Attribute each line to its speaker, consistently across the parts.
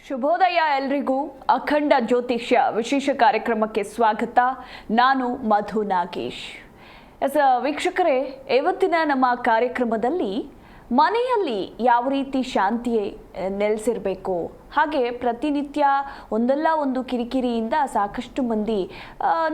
Speaker 1: ಶುಭೋದಯ ಎಲ್ರಿಗೂ. ಅಖಂಡ ಜ್ಯೋತಿಷ್ಯ ವಿಶೇಷ ಕಾರ್ಯಕ್ರಮಕ್ಕೆ ಸ್ವಾಗತ. ನಾನು ಮಧು ನಾಗೇಶ್. ವೀಕ್ಷಕರೇ, ಇವತ್ತಿನ ನಮ್ಮ ಕಾರ್ಯಕ್ರಮದಲ್ಲಿ ಮನೆಯಲ್ಲಿ ಯಾವ ರೀತಿ ಶಾಂತಿ ನೆಲೆಸಿರಬೇಕು, ಹಾಗೆ ಪ್ರತಿನಿತ್ಯ ಒಂದಲ್ಲ ಒಂದು ಕಿರಿಕಿರಿಯಿಂದ ಸಾಕಷ್ಟು ಮಂದಿ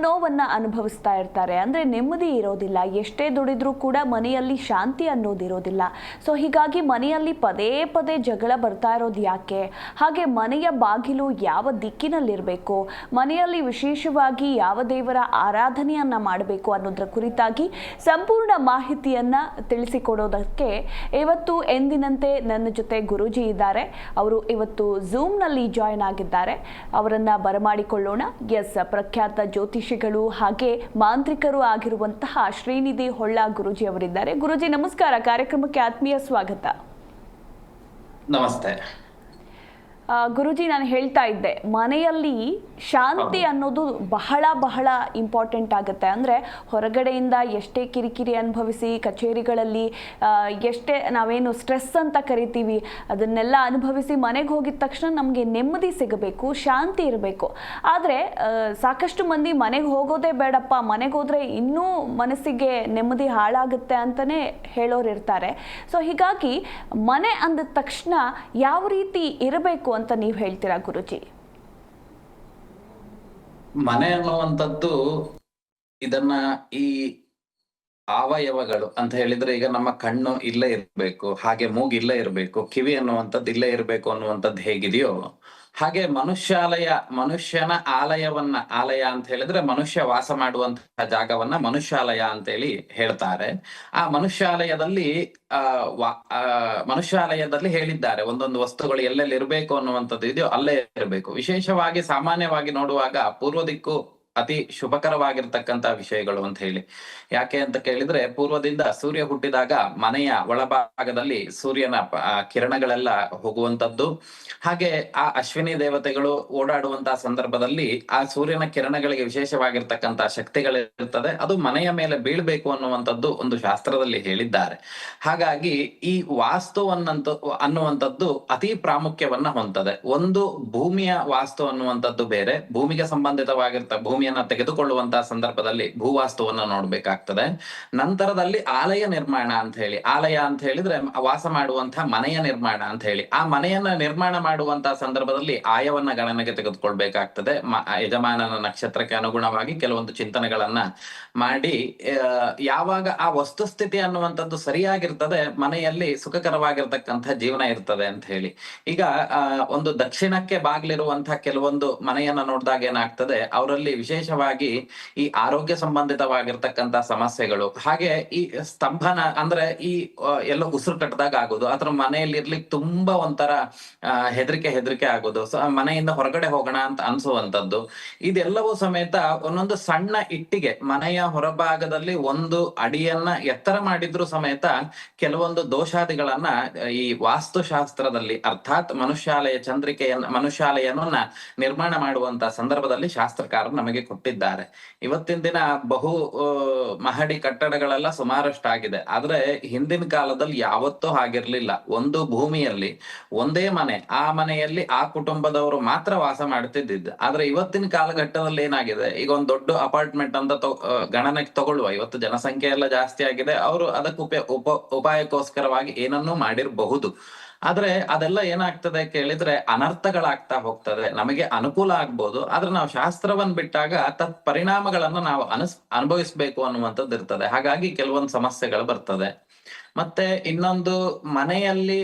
Speaker 1: ನೋವನ್ನು ಅನುಭವಿಸ್ತಾ ಇರ್ತಾರೆ. ಅಂದರೆ ನೆಮ್ಮದಿ ಇರೋದಿಲ್ಲ, ಎಷ್ಟೇ ದುಡಿದ್ರೂ ಕೂಡ ಮನೆಯಲ್ಲಿ ಶಾಂತಿ ಅನ್ನೋದಿರೋದಿಲ್ಲ. ಸೊ ಹೀಗಾಗಿ ಮನೆಯಲ್ಲಿ ಪದೇ ಪದೇ ಜಗಳ ಬರ್ತಾ ಇರೋದು ಯಾಕೆ, ಹಾಗೆ ಮನೆಯ ಬಾಗಿಲು ಯಾವ ದಿಕ್ಕಿನಲ್ಲಿರಬೇಕು, ಮನೆಯಲ್ಲಿ ವಿಶೇಷವಾಗಿ ಯಾವ ದೇವರ ಆರಾಧನೆಯನ್ನು ಮಾಡಬೇಕು ಅನ್ನೋದರ ಕುರಿತಾಗಿ ಸಂಪೂರ್ಣ ಮಾಹಿತಿಯನ್ನು ತಿಳಿಸಿಕೊಡೋದಕ್ಕೆ ಇವತ್ತು ಎಂದಿನಂತೆ ನನ್ನ ಜೊತೆ ಗುರೂಜಿ ಇದ್ದಾರೆ. ಅವರು ಇವತ್ತು ಝೂಮ್ನಲ್ಲಿ ಜಾಯ್ನ್ ಆಗಿದ್ದಾರೆ. ಅವರನ್ನ ಬರಮಾಡಿಕೊಳ್ಳೋಣ. ಪ್ರಖ್ಯಾತ ಜ್ಯೋತಿಷಿಗಳು ಹಾಗೆ ಮಾಂತ್ರಿಕರು ಆಗಿರುವಂತಹ ಶ್ರೀನಿಧಿ ಹೊಳ್ಳ ಗುರೂಜಿ ಅವರಿದ್ದಾರೆ. ಗುರೂಜಿ ನಮಸ್ಕಾರ, ಕಾರ್ಯಕ್ರಮಕ್ಕೆ ಆತ್ಮೀಯ ಸ್ವಾಗತ.
Speaker 2: ನಮಸ್ತೆ
Speaker 1: ಗುರೂಜಿ, ನಾನು ಹೇಳ್ತಾ ಇದ್ದೆ, ಮನೆಯಲ್ಲಿ ಶಾಂತಿ ಅನ್ನೋದು ಬಹಳ ಬಹಳ ಇಂಪಾರ್ಟೆಂಟ್ ಆಗುತ್ತೆ. ಅಂದರೆ ಹೊರಗಡೆಯಿಂದ ಎಷ್ಟೇ ಕಿರಿಕಿರಿ ಅನುಭವಿಸಿ, ಕಚೇರಿಗಳಲ್ಲಿ ಎಷ್ಟೇ ನಾವೇನು ಸ್ಟ್ರೆಸ್ ಅಂತ ಕರಿತೀವಿ ಅದನ್ನೆಲ್ಲ ಅನುಭವಿಸಿ ಮನೆಗೆ ಹೋಗಿದ ತಕ್ಷಣ ನಮಗೆ ನೆಮ್ಮದಿ ಸಿಗಬೇಕು, ಶಾಂತಿ ಇರಬೇಕು. ಆದರೆ ಸಾಕಷ್ಟು ಮಂದಿ ಮನೆಗೆ ಹೋಗೋದೇ ಬೇಡಪ್ಪ, ಮನೆಗೆ ಹೋದರೆ ಇನ್ನೂ ಮನಸ್ಸಿಗೆ ನೆಮ್ಮದಿ ಹಾಳಾಗುತ್ತೆ ಅಂತಲೇ ಹೇಳೋರು ಇರ್ತಾರೆ. ಸೊ ಹೀಗಾಗಿ ಮನೆ ಅಂದ ತಕ್ಷಣ ಯಾವ ರೀತಿ ಇರಬೇಕು ಅಂತ ನೀವು ಹೇಳ್ತೀರಾ ಗುರುಜಿ?
Speaker 2: ಮನೆ ಅನ್ನುವಂಥದ್ದು ಇದನ್ನ ಈ ಅವಯವಗಳು ಅಂತ ಹೇಳಿದ್ರೆ, ಈಗ ನಮ್ಮ ಕಣ್ಣು ಇಲ್ಲೇ ಇರಬೇಕು, ಹಾಗೆ ಮೂಗು ಇಲ್ಲೇ ಇರಬೇಕು, ಕಿವಿ ಅನ್ನುವಂಥದ್ದು ಇಲ್ಲೇ ಇರಬೇಕು ಅನ್ನುವಂಥದ್ದು ಹೇಗಿದೆಯೋ ಹಾಗೆ ಮನುಷ್ಯನ ಆಲಯ ಅಂತ ಹೇಳಿದ್ರೆ ಮನುಷ್ಯ ವಾಸ ಮಾಡುವಂತಹ ಜಾಗವನ್ನ ಮನುಷ್ಯಾಲಯ ಅಂತ ಹೇಳಿ ಹೇಳ್ತಾರೆ. ಆ ಮನುಷ್ಯಾಲಯದಲ್ಲಿ ಹೇಳಿದ್ದಾರೆ, ಒಂದೊಂದು ವಸ್ತುಗಳು ಎಲ್ಲೆಲ್ಲಿ ಇರಬೇಕು ಅನ್ನುವಂಥದ್ದು ಇದೆಯೋ ಅಲ್ಲೇ ಇರಬೇಕು. ವಿಶೇಷವಾಗಿ ಸಾಮಾನ್ಯವಾಗಿ ನೋಡುವಾಗ ಪೂರ್ವ ದಿಕ್ಕು ಅತಿ ಶುಭಕರವಾಗಿರ್ತಕ್ಕಂಥ ವಿಷಯಗಳು ಅಂತ ಹೇಳಿ. ಯಾಕೆ ಅಂತ ಕೇಳಿದ್ರೆ, ಪೂರ್ವದಿಂದ ಸೂರ್ಯ ಹುಟ್ಟಿದಾಗ ಮನೆಯ ಒಳಭಾಗದಲ್ಲಿ ಸೂರ್ಯನ ಕಿರಣಗಳೆಲ್ಲ ಹೋಗುವಂಥದ್ದು, ಹಾಗೆ ಆ ಅಶ್ವಿನಿ ದೇವತೆಗಳು ಓಡಾಡುವಂತಹ ಸಂದರ್ಭದಲ್ಲಿ ಆ ಸೂರ್ಯನ ಕಿರಣಗಳಿಗೆ ವಿಶೇಷವಾಗಿರ್ತಕ್ಕಂಥ ಶಕ್ತಿಗಳಿರ್ತದೆ, ಅದು ಮನೆಯ ಮೇಲೆ ಬೀಳ್ಬೇಕು ಅನ್ನುವಂಥದ್ದು ಒಂದು ಶಾಸ್ತ್ರದಲ್ಲಿ ಹೇಳಿದ್ದಾರೆ. ಹಾಗಾಗಿ ಈ ವಾಸ್ತು ಅನ್ನುವಂಥದ್ದು ಅತಿ ಪ್ರಾಮುಖ್ಯವನ್ನ ಹೊಂದದೆ. ಒಂದು ಭೂಮಿಯ ವಾಸ್ತು ಅನ್ನುವಂಥದ್ದು ಬೇರೆ, ಭೂಮಿಗೆ ಭೂಮಿಯನ್ನ ತೆಗೆದುಕೊಳ್ಳುವಂತಹ ಸಂದರ್ಭದಲ್ಲಿ ಭೂವಾಸ್ತುವನ್ನ ನೋಡ್ಬೇಕಾಗ್ತದೆ. ನಂತರದಲ್ಲಿ ಆಲಯ ನಿರ್ಮಾಣ ಅಂತ ಹೇಳಿ, ಆಲಯ ಅಂತ ಹೇಳಿದ್ರೆ ವಾಸ ಮಾಡುವಂತಹ ಮನೆಯ ನಿರ್ಮಾಣ ಅಂತ ಹೇಳಿ, ಆ ಮನೆಯನ್ನ ನಿರ್ಮಾಣ ಮಾಡುವಂತಹ ಸಂದರ್ಭದಲ್ಲಿ ಆಯವನ್ನ ಗಣನೆಗೆ ತೆಗೆದುಕೊಳ್ಬೇಕಾಗ್ತದೆ. ಯಜಮಾನನ ನಕ್ಷತ್ರಕ್ಕೆ ಅನುಗುಣವಾಗಿ ಕೆಲವೊಂದು ಚಿಂತನೆಗಳನ್ನ ಮಾಡಿ ಯಾವಾಗ ಆ ವಸ್ತುಸ್ಥಿತಿ ಅನ್ನುವಂಥದ್ದು ಸರಿಯಾಗಿರ್ತದೆ, ಮನೆಯಲ್ಲಿ ಸುಖಕರವಾಗಿರ್ತಕ್ಕಂಥ ಜೀವನ ಇರ್ತದೆ ಅಂತ ಹೇಳಿ. ಈಗ ಒಂದು ದಕ್ಷಿಣಕ್ಕೆ ಬಾಗಿಲಿರುವಂತಹ ಕೆಲವೊಂದು ಮನೆಯನ್ನ ನೋಡಿದಾಗ ಏನಾಗ್ತದೆ, ಅವರಲ್ಲಿ ವಿಶೇಷವಾಗಿ ಈ ಆರೋಗ್ಯ ಸಂಬಂಧಿತವಾಗಿರ್ತಕ್ಕಂಥ ಸಮಸ್ಯೆಗಳು, ಹಾಗೆ ಈ ಸ್ತಂಭನ ಅಂದ್ರೆ ಈ ಎಲ್ಲೋ ಉಸಿರು ಕಟ್ಟದಾಗ ಆಗೋದು, ಅದ್ರ ಮನೆಯಲ್ಲಿ ಇರ್ಲಿಕ್ಕೆ ತುಂಬಾ ಒಂಥರ ಹೆದರಿಕೆ ಆಗೋದು, ಮನೆಯಿಂದ ಹೊರಗಡೆ ಹೋಗೋಣ ಅಂತ ಅನ್ಸುವಂಥದ್ದು, ಇದೆಲ್ಲವೂ ಸಮೇತ ಒಂದೊಂದು ಸಣ್ಣ ಇಟ್ಟಿಗೆ ಮನೆಯ ಹೊರಭಾಗದಲ್ಲಿ ಒಂದು ಅಡಿಯನ್ನ ಎತ್ತರ ಮಾಡಿದ್ರು ಸಮೇತ ಕೆಲವೊಂದು ದೋಷಾದಿಗಳನ್ನ ಈ ವಾಸ್ತುಶಾಸ್ತ್ರದಲ್ಲಿ, ಅರ್ಥಾತ್ ಮನುಷ್ಯಾಲಯನ ನಿರ್ಮಾಣ ಮಾಡುವಂತ ಸಂದರ್ಭದಲ್ಲಿ ಶಾಸ್ತ್ರಕಾರರು ನಮಗೆ ಕೊಟ್ಟಿದ್ದಾರೆ. ಇವತ್ತಿನ ದಿನ ಬಹು ಮಹಡಿ ಕಟ್ಟಡಗಳೆಲ್ಲ ಸುಮಾರಷ್ಟಾಗಿದೆ, ಆದ್ರೆ ಹಿಂದಿನ ಕಾಲದಲ್ಲಿ ಯಾವತ್ತೂ ಹಾಗಿರ್ಲಿಲ್ಲ. ಒಂದು ಭೂಮಿಯಲ್ಲಿ ಒಂದೇ ಮನೆ, ಆ ಮನೆಯಲ್ಲಿ ಆ ಕುಟುಂಬದವರು ಮಾತ್ರ ವಾಸ ಮಾಡ್ತಿದ್ದಿದ್ದು. ಆದ್ರೆ ಇವತ್ತಿನ ಕಾಲಘಟ್ಟದಲ್ಲಿ ಏನಾಗಿದೆ, ಈಗ ಒಂದು ದೊಡ್ಡ ಅಪಾರ್ಟ್ಮೆಂಟ್ ಅಂತ ಗಣನೆಗೆ ತಗೊಳ್ಳುವ, ಇವತ್ತು ಜನಸಂಖ್ಯೆ ಎಲ್ಲ ಜಾಸ್ತಿ ಆಗಿದೆ, ಅವರು ಅದಕ್ಕೆ ಉಪಾಯಕ್ಕೋಸ್ಕರವಾಗಿ ಏನನ್ನೂ ಮಾಡಿರಬಹುದು. ಆದ್ರೆ ಅದೆಲ್ಲ ಏನಾಗ್ತದೆ ಕೇಳಿದ್ರೆ ಅನರ್ಥಗಳಾಗ್ತಾ ಹೋಗ್ತದೆ. ನಮಗೆ ಅನುಕೂಲ ಆಗ್ಬೋದು, ಆದ್ರೆ ನಾವು ಶಾಸ್ತ್ರವನ್ನ ಬಿಟ್ಟಾಗ ತತ್ ಪರಿಣಾಮಗಳನ್ನ ನಾವು ಅನುಭವಿಸ್ಬೇಕು ಅನ್ನುವಂಥದ್ದು ಇರ್ತದೆ. ಹಾಗಾಗಿ ಕೆಲವೊಂದು ಸಮಸ್ಯೆಗಳು ಬರ್ತದೆ. ಮತ್ತೆ ಇನ್ನೊಂದು, ಮನೆಯಲ್ಲಿ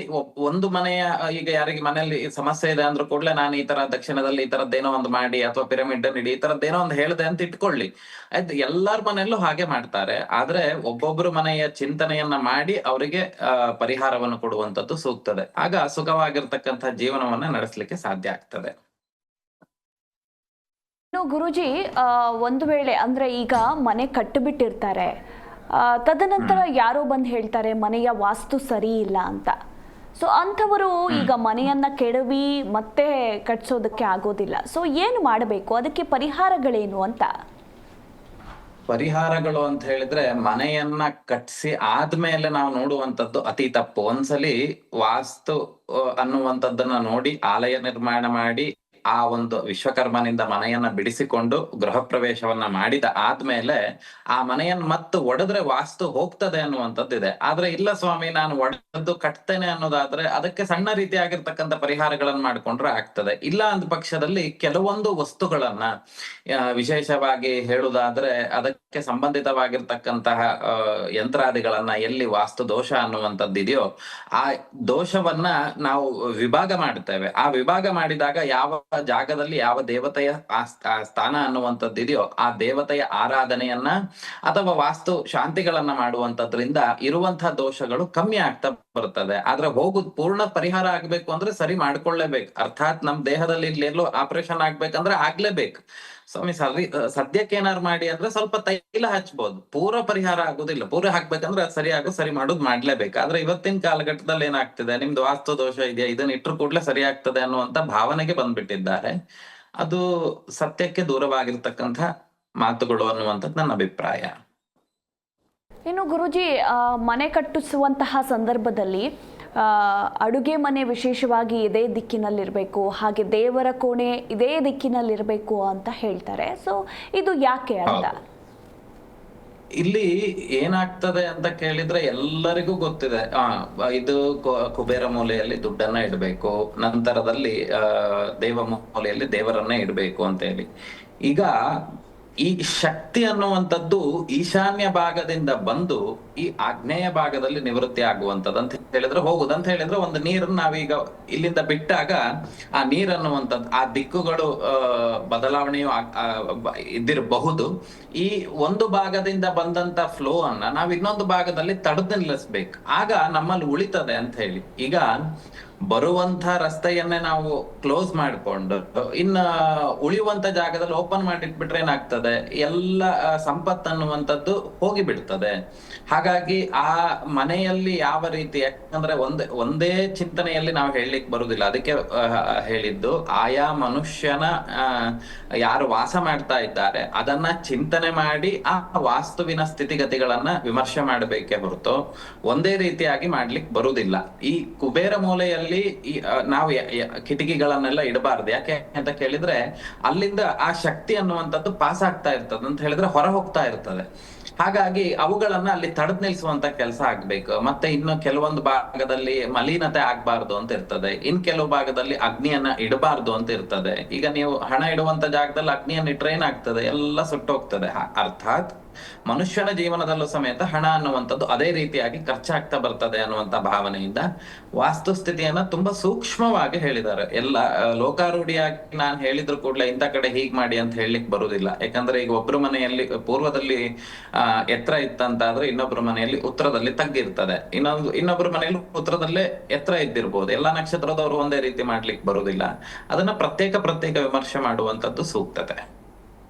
Speaker 2: ಒಂದು ಮನೆಯ, ಈಗ ಯಾರಿಗೆ ಮನೆಯಲ್ಲಿ ಸಮಸ್ಯೆ ಇದೆ ಅಂದ್ರೂ ಕೂಡಲೇ ನಾನು ಈ ತರ ದಕ್ಷಿಣದಲ್ಲಿ ಈ ತರದ್ದೇನೋ ಒಂದು ಮಾಡಿ, ಅಥವಾ ಪಿರಮಿಡ್ ಇಡಿ, ಈ ತರದ್ದೇನೋ ಒಂದು ಹೇಳಿದೆ ಅಂತ ಇಟ್ಕೊಳ್ಳಿ, ಆಯ್ತು, ಎಲ್ಲಾರ ಮನೆಯಲ್ಲೂ ಹಾಗೆ ಮಾಡ್ತಾರೆ. ಆದ್ರೆ ಒಬ್ಬೊಬ್ರು ಮನೆಯ ಚಿಂತನೆಯನ್ನ ಮಾಡಿ ಅವರಿಗೆ ಪರಿಹಾರವನ್ನು ಕೊಡುವಂಥದ್ದು ಸೂಕ್ತದೆ. ಆಗ ಸುಖವಾಗಿರ್ತಕ್ಕಂಥ ಜೀವನವನ್ನ ನಡೆಸಲಿಕ್ಕೆ ಸಾಧ್ಯ ಆಗ್ತದೆ.
Speaker 1: ಗುರುಜಿ, ಒಂದು ವೇಳೆ ಅಂದ್ರೆ ಈಗ ಮನೆ ಕಟ್ಟಿಬಿಟ್ಟಿರ್ತಾರೆ, ತದನಂತರ ಯಾರೋ ಬಂದು ಹೇಳ್ತಾರೆ ಮನೆಯ ವಾಸ್ತು ಸರಿ ಇಲ್ಲ ಅಂತ. ಸೊ ಅಂಥವರು ಈಗ ಮನೆಯನ್ನ ಕೆಡವಿ ಮತ್ತೆ ಕಟ್ಸೋದಕ್ಕೆ ಆಗೋದಿಲ್ಲ. ಸೊ ಏನು ಮಾಡಬೇಕು, ಅದಕ್ಕೆ ಪರಿಹಾರಗಳೇನು ಅಂತ?
Speaker 2: ಪರಿಹಾರಗಳು ಅಂತ ಹೇಳಿದ್ರೆ ಮನೆಯನ್ನ ಕಟ್ಸಿ ಆದ್ಮೇಲೆ ನಾವು ನೋಡುವಂತದ್ದು ಅತಿ ತಪ್ಪು. ಒಂದ್ಸಲಿ ವಾಸ್ತು ಅನ್ನುವಂಥದ್ದನ್ನ ನೋಡಿ ಆಲಯ ನಿರ್ಮಾಣ ಮಾಡಿ ಆ ಒಂದು ವಿಶ್ವಕರ್ಮನಿಂದ ಮನೆಯನ್ನ ಬಿಡಿಸಿಕೊಂಡು ಗೃಹ ಪ್ರವೇಶವನ್ನ ಮಾಡಿದ ಆದ್ಮೇಲೆ ಆ ಮನೆಯನ್ನ ಮತ್ತೆ ಒಡೆದ್ರೆ ವಾಸ್ತು ಹೋಗ್ತದೆ ಅನ್ನುವಂಥದ್ದಿದೆ. ಆದ್ರೆ ಇಲ್ಲ ಸ್ವಾಮಿ, ನಾನು ಒಡೆದು ಕಟ್ತೇನೆ ಅನ್ನೋದಾದ್ರೆ ಅದಕ್ಕೆ ಸಣ್ಣ ರೀತಿಯಾಗಿರ್ತಕ್ಕಂಥ ಪರಿಹಾರಗಳನ್ನ ಮಾಡ್ಕೊಂಡ್ರೆ ಆಗ್ತದೆ. ಇಲ್ಲ ಅಂದ ಪಕ್ಷದಲ್ಲಿ ಕೆಲವೊಂದು ವಸ್ತುಗಳನ್ನ ವಿಶೇಷವಾಗಿ ಹೇಳುವುದಾದ್ರೆ ಅದಕ್ಕೆ ಸಂಬಂಧಿತವಾಗಿರ್ತಕ್ಕಂತಹ ಯಂತ್ರಾದಿಗಳನ್ನ ಎಲ್ಲಿ ವಾಸ್ತು ದೋಷ ಅನ್ನುವಂಥದ್ದಿದೆಯೋ ಆ ದೋಷವನ್ನ ನಾವು ವಿಭಾಗ ಮಾಡ್ತೇವೆ. ಆ ವಿಭಾಗ ಮಾಡಿದಾಗ ಯಾವ ಜಾಗದಲ್ಲಿ ಯಾವ ದೇವತೆಯ ಆ ಸ್ಥಾನ ಅನ್ನುವಂಥದ್ದಿದೆಯೋ ಆ ದೇವತೆಯ ಆರಾಧನೆಯನ್ನ ಅಥವಾ ವಾಸ್ತು ಶಾಂತಿಗಳನ್ನ ಮಾಡುವಂತದ್ರಿಂದ ಇರುವಂತಹ ದೋಷಗಳು ಕಮ್ಮಿ ಆಗ್ತಾ ಬರ್ತದೆ. ಆದ್ರೆ ಹೋಗುದು ಪೂರ್ಣ ಪರಿಹಾರ ಆಗ್ಬೇಕು ಅಂದ್ರೆ ಸರಿ ಮಾಡ್ಕೊಳ್ಳೇಬೇಕು. ಅರ್ಥಾತ್ ನಮ್ ದೇಹದಲ್ಲಿ ಇಲ್ಲೆಲ್ಲೋ ಆಪರೇಷನ್ ಆಗ್ಬೇಕಂದ್ರೆ ಆಗ್ಲೇಬೇಕು. ಸ್ವಾಮಿ ಸದ್ಯಕ್ಕೆ ಏನಾರು ಮಾಡಿ ಅಂದ್ರೆ ಸ್ವಲ್ಪ ತೈಲ ಹಚ್ಬೋದು, ಪೂರ ಪರಿಹಾರ ಆಗುದಿಲ್ಲ. ಪೂರ ಹಾಕ್ಬೇಕಂದ್ರೆ ಅದು ಸರಿ ಮಾಡೋದು ಮಾಡ್ಲೇಬೇಕು. ಆದ್ರೆ ಇವತ್ತಿನ ಕಾಲಘಟ್ಟದಲ್ಲಿ ಏನಾಗ್ತಿದೆ, ನಿಮ್ದು ವಾಸ್ತು ದೋಷ ಇದೆಯಾ, ಇದನ್ನ ಇಟ್ಟರು ಕೂಡಲೇ ಸರಿ ಆಗ್ತದೆ ಅನ್ನುವಂತ ಭಾವನೆಗೆ ಬಂದ್ಬಿಟ್ಟಿದ್ದಾರೆ. ಅದು ಸತ್ಯಕ್ಕೆ ದೂರವಾಗಿರ್ತಕ್ಕಂಥ ಮಾತುಗಳು ಅನ್ನುವಂಥದ್ದು ನನ್ನ ಅಭಿಪ್ರಾಯ.
Speaker 1: ಇನ್ನು ಗುರುಜಿ, ಮನೆ ಕಟ್ಟಿಸುವಂತಹ ಸಂದರ್ಭದಲ್ಲಿ ಅಡುಗೆ ಮನೆ ವಿಶೇಷವಾಗಿ ಇದೇ ದಿಕ್ಕಿನಲ್ಲಿರಬೇಕು, ಹಾಗೆ ದೇವರ ಕೋಣೆ ಇದೇ ದಿಕ್ಕಿನಲ್ಲಿರಬೇಕು ಅಂತ ಹೇಳ್ತಾರೆ. ಸೊ ಇದು ಯಾಕೆ ಅಂತ?
Speaker 2: ಇಲ್ಲಿ ಏನಾಗ್ತದೆ ಅಂತ ಕೇಳಿದ್ರೆ ಎಲ್ಲರಿಗೂ ಗೊತ್ತಿದೆ, ಇದು ಕುಬೇರ ಮೂಲೆಯಲ್ಲಿ ದುಡ್ಡನ್ನ ಇಡಬೇಕು, ನಂತರದಲ್ಲಿ ದೇವ ಮೂಲೆಯಲ್ಲಿ ದೇವರನ್ನ ಇಡಬೇಕು ಅಂತ ಹೇಳಿ. ಈಗ ಈ ಶಕ್ತಿ ಅನ್ನುವಂಥದ್ದು ಈಶಾನ್ಯ ಭಾಗದಿಂದ ಬಂದು ಈ ಆಗ್ನೇಯ ಭಾಗದಲ್ಲಿ ನಿವೃತ್ತಿ ಆಗುವಂಥದ್ದು ಅಂತ ಹೇಳಿದ್ರೆ ಹೋಗುದಂತ ಹೇಳಿದ್ರೆ, ಒಂದು ನೀರನ್ನು ನಾವೀಗ ಇಲ್ಲಿಂದ ಬಿಟ್ಟಾಗ ಆ ನೀರನ್ನುವಂಥದ್ದು ಆ ದಿಕ್ಕುಗಳು ಬದಲಾವಣೆಯು ಇದ್ದಿರಬಹುದು. ಈ ಒಂದು ಭಾಗದಿಂದ ಬಂದಂತ ಫ್ಲೋ ಅನ್ನ ನಾವ್ ಇನ್ನೊಂದು ಭಾಗದಲ್ಲಿ ತಡೆದು ನಿಲ್ಲಿಸ್ಬೇಕು, ಆಗ ನಮ್ಮಲ್ಲಿ ಉಳಿತದೆ ಅಂತ ಹೇಳಿ. ಈಗ ಬರುವಂತ ರಸ್ತೆಯನ್ನೇ ನಾವು ಕ್ಲೋಸ್ ಮಾಡಿಕೊಂಡು ಇನ್ನ ಉಳಿಯುವಂತ ಜಾಗದಲ್ಲಿ ಓಪನ್ ಮಾಡಿಟ್ಬಿಟ್ರೆ ಏನಾಗ್ತದೆ, ಎಲ್ಲ ಸಂಪತ್ತು ಅನ್ನುವಂಥದ್ದು ಹೋಗಿ ಬಿಡ್ತದೆ. ಹಾಗಾಗಿ ಆ ಮನೆಯಲ್ಲಿ ಯಾವ ರೀತಿ, ಯಾಕಂದ್ರೆ ಒಂದೇ ಚಿಂತನೆಯಲ್ಲಿ ನಾವು ಹೇಳಲಿಕ್ಕೆ ಬರುದಿಲ್ಲ. ಅದಕ್ಕೆ ಹೇಳಿದ್ದು ಆಯಾ ಮನುಷ್ಯನ ಯಾರು ವಾಸ ಮಾಡ್ತಾ ಇದ್ದಾರೆ ಅದನ್ನ ಚಿಂತನೆ ಮಾಡಿ ಆ ವಾಸ್ತುವಿನ ಸ್ಥಿತಿಗತಿಗಳನ್ನ ವಿಮರ್ಶೆ ಮಾಡಬೇಕೇ ಹೊರತು ಒಂದೇ ರೀತಿಯಾಗಿ ಮಾಡ್ಲಿಕ್ಕೆ ಬರುದಿಲ್ಲ. ಈ ಕುಬೇರ ಮೂಲೆಯಲ್ಲಿ ನಾವು ಕಿಟಕಿಗಳನ್ನೆಲ್ಲ ಇಡಬಾರ್ದು. ಯಾಕೆ ಅಂತ ಕೇಳಿದ್ರೆ ಅಲ್ಲಿಂದ ಆ ಶಕ್ತಿ ಅನ್ನುವಂಥದ್ದು ಪಾಸ್ ಆಗ್ತಾ ಇರ್ತದೆ ಅಂತ ಹೇಳಿದ್ರೆ ಹೊರ ಹೋಗ್ತಾ ಇರ್ತದೆ. ಹಾಗಾಗಿ ಅವುಗಳನ್ನ ಅಲ್ಲಿ ತಡೆದು ನಿಲ್ಲಿಸುವಂತ ಕೆಲಸ ಆಗ್ಬೇಕು. ಮತ್ತೆ ಇನ್ನು ಕೆಲವೊಂದು ಭಾಗದಲ್ಲಿ ಮಲಿನತೆ ಆಗ್ಬಾರ್ದು ಅಂತ ಇರ್ತದೆ, ಇನ್ ಕೆಲವು ಭಾಗದಲ್ಲಿ ಅಗ್ನಿಯನ್ನ ಇಡಬಾರ್ದು ಅಂತ ಇರ್ತದೆ. ಈಗ ನೀವು ಹಣ ಇಡುವಂತ ಜಾಗದಲ್ಲಿ ಅಗ್ನಿಯನ್ನ ಇಟ್ರೆ ಏನಾಗ್ತದೆ, ಎಲ್ಲ ಸುಟ್ಟೋಗ್ತದೆ. ಅರ್ಥಾತ್ ಮನುಷ್ಯನ ಜೀವನದಲ್ಲೂ ಸಮೇತ ಹಣ ಅನ್ನುವಂಥದ್ದು ಅದೇ ರೀತಿಯಾಗಿ ಖರ್ಚಾಗ್ತಾ ಬರ್ತದೆ ಅನ್ನುವಂತ ಭಾವನೆಯಿಂದ ವಾಸ್ತುಸ್ಥಿತಿಯನ್ನ ತುಂಬಾ ಸೂಕ್ಷ್ಮವಾಗಿ ಹೇಳಿದ್ದಾರೆ. ಎಲ್ಲ ಲೋಕಾರೂಢಿಯಾಗಿ ನಾನು ಹೇಳಿದ್ರು ಕೂಡಲೇ ಇಂಥ ಕಡೆ ಹೀಗ್ ಮಾಡಿ ಅಂತ ಹೇಳಲಿಕ್ಕೆ ಬರುದಿಲ್ಲ. ಯಾಕಂದ್ರೆ ಈಗ ಒಬ್ರು ಮನೆಯಲ್ಲಿ ಪೂರ್ವದಲ್ಲಿ ಎತ್ತರ ಇತ್ತಂತಾದ್ರೆ ಇನ್ನೊಬ್ರು ಮನೆಯಲ್ಲಿ ಉತ್ತರದಲ್ಲಿ ತಗ್ಗಿರ್ತದೆ, ಇನ್ನೊಬ್ರು ಮನೆಯಲ್ಲಿ ಉತ್ತರದಲ್ಲೇ ಎತ್ತರ ಇದ್ದಿರ್ಬೋದು. ಎಲ್ಲಾ ನಕ್ಷತ್ರದವರು ಒಂದೇ ರೀತಿ ಮಾಡ್ಲಿಕ್ಕೆ ಬರುದಿಲ್ಲ. ಅದನ್ನ ಪ್ರತ್ಯೇಕ ವಿಮರ್ಶೆ ಮಾಡುವಂತದ್ದು ಸೂಕ್ತತೆ.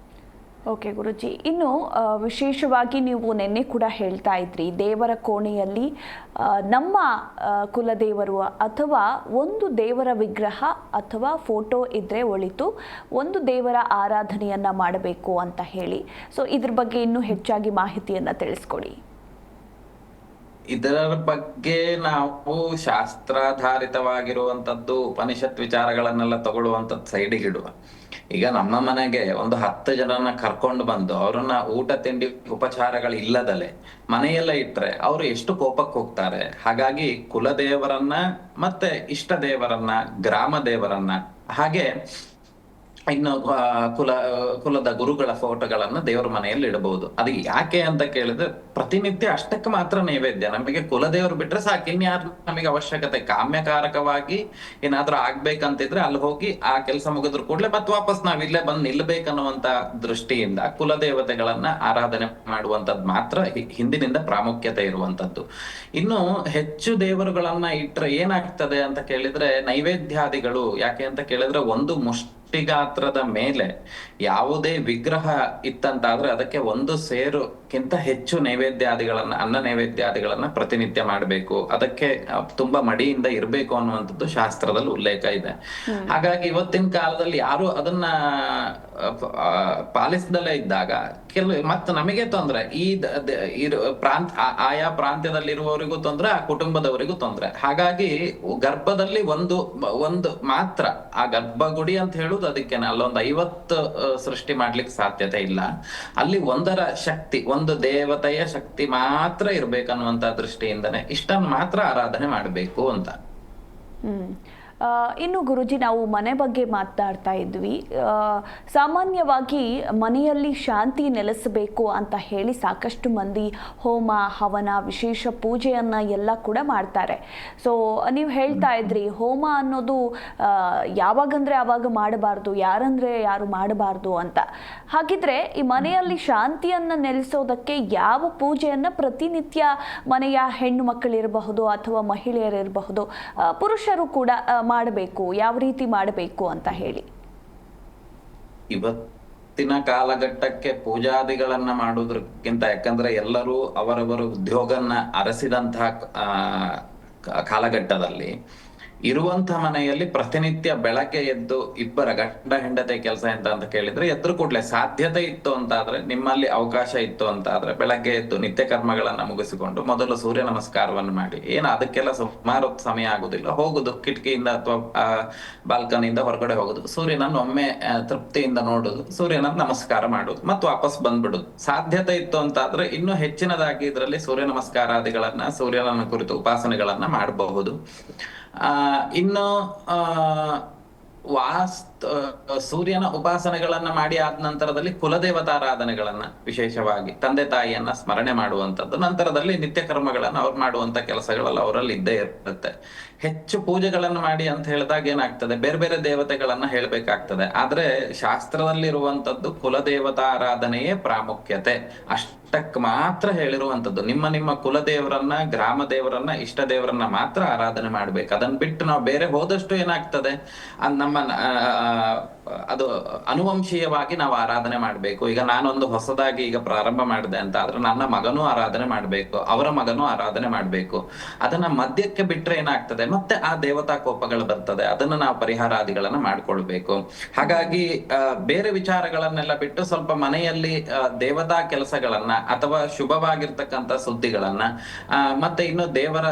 Speaker 1: ಓಕೆ ಗುರುಜಿ, ಇನ್ನು ವಿಶೇಷವಾಗಿ ನೀವು ನಿನ್ನೆ ಕೂಡ ಹೇಳ್ತಾ ಇದ್ರಿ, ದೇವರ ಕೋಣೆಯಲ್ಲಿ ನಮ್ಮ ಕುಲದೇವರು ಅಥವಾ ಒಂದು ದೇವರ ವಿಗ್ರಹ ಅಥವಾ ಫೋಟೋ ಇದ್ರೆ ಒಳಿತು, ಒಂದು ದೇವರ ಆರಾಧನೆಯನ್ನ ಮಾಡಬೇಕು ಅಂತ ಹೇಳಿ. ಸೊ ಇದ್ರ ಬಗ್ಗೆ ಇನ್ನೂ ಹೆಚ್ಚಾಗಿ ಮಾಹಿತಿಯನ್ನ ತಿಳಿಸ್ಕೊಡಿ.
Speaker 2: ಇದರ ಬಗ್ಗೆ ನಾವು ಶಾಸ್ತ್ರಾಧಾರಿತವಾಗಿರುವಂತದ್ದು ಉಪನಿಷತ್ ವಿಚಾರಗಳನ್ನೆಲ್ಲ ತಗೊಳ್ಳುವಂಥದ್ದು ಸೈಡಿಗೆ ಇಡುವ. ಈಗ ನಮ್ಮ ಮನೆಗೆ ಒಂದು 10 ಜನನ ಕರ್ಕೊಂಡು ಬಂದು ಅವ್ರನ್ನ ಊಟ ತಿಂಡಿ ಉಪಚಾರಗಳು ಇಲ್ಲದಲೆ ಮನೆಯೆಲ್ಲ ಇಟ್ರೆ ಅವರು ಎಷ್ಟು ಕೋಪಕ್ಕೆ ಹೋಗ್ತಾರೆ. ಹಾಗಾಗಿ ಕುಲದೇವರನ್ನ ಮತ್ತೆ ಇಷ್ಟ ದೇವರನ್ನ, ಗ್ರಾಮ ದೇವರನ್ನ, ಹಾಗೆ ಇನ್ನು ಕುಲದ ಗುರುಗಳ ಫೋಟೋಗಳನ್ನ ದೇವರ ಮನೆಯಲ್ಲಿ ಇಡಬಹುದು. ಅದು ಯಾಕೆ ಅಂತ ಕೇಳಿದ್ರೆ ಪ್ರತಿನಿತ್ಯ ಅಷ್ಟಕ್ಕೆ ಮಾತ್ರ ನೈವೇದ್ಯ. ನಮಗೆ ಕುಲದೇವರು ಬಿಟ್ರೆ ಸಾಕು, ಇನ್ಯಾರು ನಮಗೆ ಅವಶ್ಯಕತೆ. ಕಾಮ್ಯಕಾರಕವಾಗಿ ಏನಾದ್ರೂ ಆಗ್ಬೇಕಂತಿದ್ರೆ ಅಲ್ಲಿ ಹೋಗಿ ಆ ಕೆಲಸ ಮುಗಿದ್ರು ಕೂಡಲೇ ಮತ್ತೆ ವಾಪಸ್ ನಾವ್ ಇಲ್ಲೇ ಬಂದು ನಿಲ್ಬೇಕನ್ನುವಂತ ದೃಷ್ಟಿಯಿಂದ ಕುಲದೇವತೆಗಳನ್ನ ಆರಾಧನೆ ಮಾಡುವಂತದ್ದು ಮಾತ್ರ ಹಿಂದಿನಿಂದ ಪ್ರಾಮುಖ್ಯತೆ ಇರುವಂತದ್ದು. ಇನ್ನು ಹೆಚ್ಚು ದೇವರುಗಳನ್ನ ಇಟ್ರೆ ಏನಾಗ್ತದೆ ಅಂತ ಕೇಳಿದ್ರೆ ನೈವೇದ್ಯಾದಿಗಳು, ಯಾಕೆ ಅಂತ ಕೇಳಿದ್ರೆ ಒಂದು ಗಾತ್ರದ ಮೇಲೆ ಯಾವುದೇ ವಿಗ್ರಹ ಇತ್ತಂತಾದ್ರೆ ಅದಕ್ಕೆ 1 ಸೇರುಕ್ಕಿಂತ ಹೆಚ್ಚು ನೈವೇದ್ಯಾದಿಗಳನ್ನ, ಅನ್ನ ನೈವೇದ್ಯಾದಿಗಳನ್ನ ಪ್ರತಿನಿತ್ಯ ಮಾಡಬೇಕು. ಅದಕ್ಕೆ ತುಂಬಾ ಮಡಿಯಿಂದ ಇರಬೇಕು ಅನ್ನುವಂಥದ್ದು ಶಾಸ್ತ್ರದಲ್ಲಿ ಉಲ್ಲೇಖ ಇದೆ. ಹಾಗಾಗಿ ಇವತ್ತಿನ ಕಾಲದಲ್ಲಿ ಯಾರು ಅದನ್ನ ಪಾಲಿಸದಲ್ಲೇ ಇದ್ದಾಗ ಮತ್ತು ನಮಗೆ ತೊಂದ್ರೆ, ಆಯಾ ಪ್ರಾಂತ್ಯದಲ್ಲಿರುವವರಿಗೂ ತೊಂದ್ರೆ, ಆ ಕುಟುಂಬದವರಿಗೂ ತೊಂದ್ರೆ. ಹಾಗಾಗಿ ಗರ್ಭದಲ್ಲಿ ಒಂದು ಮಾತ್ರ ಆ ಗರ್ಭಗುಡಿ ಅಂತ ಹೇಳುದು ಅದಕ್ಕೇನೆ, ಅಲ್ಲೊಂದು 50 ಸೃಷ್ಟಿ ಮಾಡ್ಲಿಕ್ಕೆ ಸಾಧ್ಯತೆ ಇಲ್ಲ. ಅಲ್ಲಿ ಒಂದರ ಶಕ್ತಿ, ಒಂದು ದೇವತೆಯ ಶಕ್ತಿ ಮಾತ್ರ ಇರ್ಬೇಕನ್ನುವಂತ ದೃಷ್ಟಿಯಿಂದನೇ ಇಷ್ಟನ್ನು ಮಾತ್ರ ಆರಾಧನೆ ಮಾಡಬೇಕು ಅಂತ.
Speaker 1: ಇನ್ನು ಗುರುಜಿ, ನಾವು ಮನೆ ಬಗ್ಗೆ ಮಾತನಾಡ್ತಾ ಇದ್ವಿ. ಸಾಮಾನ್ಯವಾಗಿ ಮನೆಯಲ್ಲಿ ಶಾಂತಿ ನೆಲೆಸಬೇಕು ಅಂತ ಹೇಳಿ ಸಾಕಷ್ಟು ಮಂದಿ ಹೋಮ ಹವನ ವಿಶೇಷ ಪೂಜೆಯನ್ನು ಎಲ್ಲ ಕೂಡ ಮಾಡ್ತಾರೆ. ಸೊ ನೀವು ಹೇಳ್ತಾ ಇದ್ರಿ ಹೋಮ ಅನ್ನೋದು ಯಾವಾಗಂದ್ರೆ ಆವಾಗ ಮಾಡಬಾರ್ದು, ಯಾರಂದ್ರೆ ಯಾರು ಮಾಡಬಾರ್ದು ಅಂತ. ಹಾಗಿದ್ರೆ ಈ ಮನೆಯಲ್ಲಿ ಶಾಂತಿಯನ್ನು ನೆಲೆಸೋದಕ್ಕೆ ಯಾವ ಪೂಜೆಯನ್ನು ಪ್ರತಿನಿತ್ಯ ಮನೆಯ ಹೆಣ್ಣು ಮಕ್ಕಳಿರಬಹುದು ಅಥವಾ ಮಹಿಳೆಯರಿರಬಹುದು, ಪುರುಷರು ಕೂಡ ಮಾಡಬೇಕು, ಯಾವ ರೀತಿ ಮಾಡಬೇಕು ಅಂತ ಹೇಳಿ?
Speaker 2: ಇವತ್ತಿನ ಕಾಲಘಟ್ಟಕ್ಕೆ ಪೂಜಾದಿಗಳನ್ನ ಮಾಡುವುದಕ್ಕಿಂತ, ಯಾಕಂದ್ರೆ ಎಲ್ಲರೂ ಅವರವರ ಉದ್ಯೋಗನ್ನ ಅರಸಿದಂತಹ ಕಾಲಘಟ್ಟದಲ್ಲಿ ಇರುವಂತಹ ಮನೆಯಲ್ಲಿ ಪ್ರತಿನಿತ್ಯ ಬೆಳಗ್ಗೆ ಎದ್ದು ಇಬ್ಬರ ಗಂಡ ಹೆಂಡತಿ ಕೆಲಸ ಅಂತ ಕೇಳಿದ್ರೆ ಎದ್ರು ಕೂಡ್ಲೆ ಸಾಧ್ಯತೆ ಇತ್ತು ಅಂತಾದ್ರೆ, ನಿಮ್ಮಲ್ಲಿ ಅವಕಾಶ ಇತ್ತು ಅಂತಾದ್ರೆ ಬೆಳಗ್ಗೆ ಎದ್ದು ನಿತ್ಯ ಕರ್ಮಗಳನ್ನ ಮುಗಿಸಿಕೊಂಡು ಮೊದಲು ಸೂರ್ಯ ನಮಸ್ಕಾರವನ್ನು ಮಾಡಿ, ಏನು ಅದಕ್ಕೆಲ್ಲ ಸುಮಾರು ಸಮಯ ಆಗುದಿಲ್ಲ, ಹೋಗುದು ಕಿಟಕಿಯಿಂದ ಅಥವಾ ಬಾಲ್ಕನಿಯಿಂದ ಹೊರಗಡೆ ಹೋಗುದು, ಸೂರ್ಯನನ್ನು ಒಮ್ಮೆ ತೃಪ್ತಿಯಿಂದ ನೋಡುದು, ಸೂರ್ಯನನ್ನು ನಮಸ್ಕಾರ ಮಾಡುದು, ಮತ್ತು ವಾಪಸ್ ಬಂದ್ಬಿಡುದು. ಸಾಧ್ಯತೆ ಇತ್ತು ಅಂತಾದ್ರೆ ಇನ್ನೂ ಹೆಚ್ಚಿನದಾಗಿ ಇದರಲ್ಲಿ ಸೂರ್ಯ ನಮಸ್ಕಾರಾದಿಗಳನ್ನ, ಸೂರ್ಯನ ಕುರಿತು ಉಪಾಸನೆಗಳನ್ನ ಮಾಡಬಹುದು. ಇನ್ನು ಸೂರ್ಯನ ಉಪಾಸನೆಗಳನ್ನ ಮಾಡಿ ಆದ ನಂತರದಲ್ಲಿ ಕುಲದೇವತಾರಾಧನೆಗಳನ್ನ, ವಿಶೇಷವಾಗಿ ತಂದೆ ತಾಯಿಯನ್ನ ಸ್ಮರಣೆ ಮಾಡುವಂಥದ್ದು, ನಂತರದಲ್ಲಿ ನಿತ್ಯ ಕರ್ಮಗಳನ್ನ ಅವ್ರು ಮಾಡುವಂತ ಕೆಲಸಗಳೆಲ್ಲ ಅವರಲ್ಲಿ ಇದ್ದೇ ಇರುತ್ತೆ. ಹೆಚ್ಚು ಪೂಜೆಗಳನ್ನ ಮಾಡಿ ಅಂತ ಹೇಳಿದಾಗ ಏನಾಗ್ತದೆ, ಬೇರೆ ಬೇರೆ ದೇವತೆಗಳನ್ನ ಹೇಳ್ಬೇಕಾಗ್ತದೆ. ಆದ್ರೆ ಶಾಸ್ತ್ರದಲ್ಲಿರುವಂತದ್ದು ಕುಲದೇವತಾರಾಧನೆಯೇ ಪ್ರಾಮುಖ್ಯತೆ, ಅಷ್ಟಕ್ ಮಾತ್ರ ಹೇಳಿರುವಂತದ್ದು. ನಿಮ್ಮ ಕುಲದೇವರನ್ನ, ಗ್ರಾಮ ದೇವರನ್ನ, ಇಷ್ಟ ದೇವರನ್ನ ಮಾತ್ರ ಆರಾಧನೆ ಮಾಡ್ಬೇಕು. ಅದನ್ನ ಬಿಟ್ಟು ನಾವು ಬೇರೆ ಹೋದಷ್ಟು ಏನಾಗ್ತದೆ, ನಮ್ಮ ಅದು ಅನುವಂಶೀಯವಾಗಿ ನಾವು ಆರಾಧನೆ ಮಾಡ್ಬೇಕು. ಈಗ ನಾನೊಂದು ಹೊಸದಾಗಿ ಈಗ ಪ್ರಾರಂಭ ಮಾಡಿದೆ ಅಂತ ಆದ್ರೆ ನನ್ನ ಮಗನೂ ಆರಾಧನೆ ಮಾಡ್ಬೇಕು, ಅವರ ಮಗನೂ ಆರಾಧನೆ ಮಾಡ್ಬೇಕು. ಅದನ್ನ ಮಧ್ಯಕ್ಕೆ ಬಿಟ್ರೆ ಏನಾಗ್ತದೆ, ಮತ್ತೆ ಆ ದೇವತಾ ಕೋಪಗಳು ಬರ್ತದೆ. ಅದನ್ನ ನಾವು ಪರಿಹಾರಾದಿಗಳನ್ನ ಮಾಡ್ಕೊಳ್ಬೇಕು. ಹಾಗಾಗಿ ಬೇರೆ ವಿಚಾರಗಳನ್ನೆಲ್ಲ ಬಿಟ್ಟು ಸ್ವಲ್ಪ ಮನೆಯಲ್ಲಿ ದೇವತಾ ಕೆಲಸಗಳನ್ನ ಅಥವಾ ಶುಭವಾಗಿರ್ತಕ್ಕಂಥ ಸುದ್ದಿಗಳನ್ನ, ಮತ್ತೆ ಇನ್ನು ದೇವರ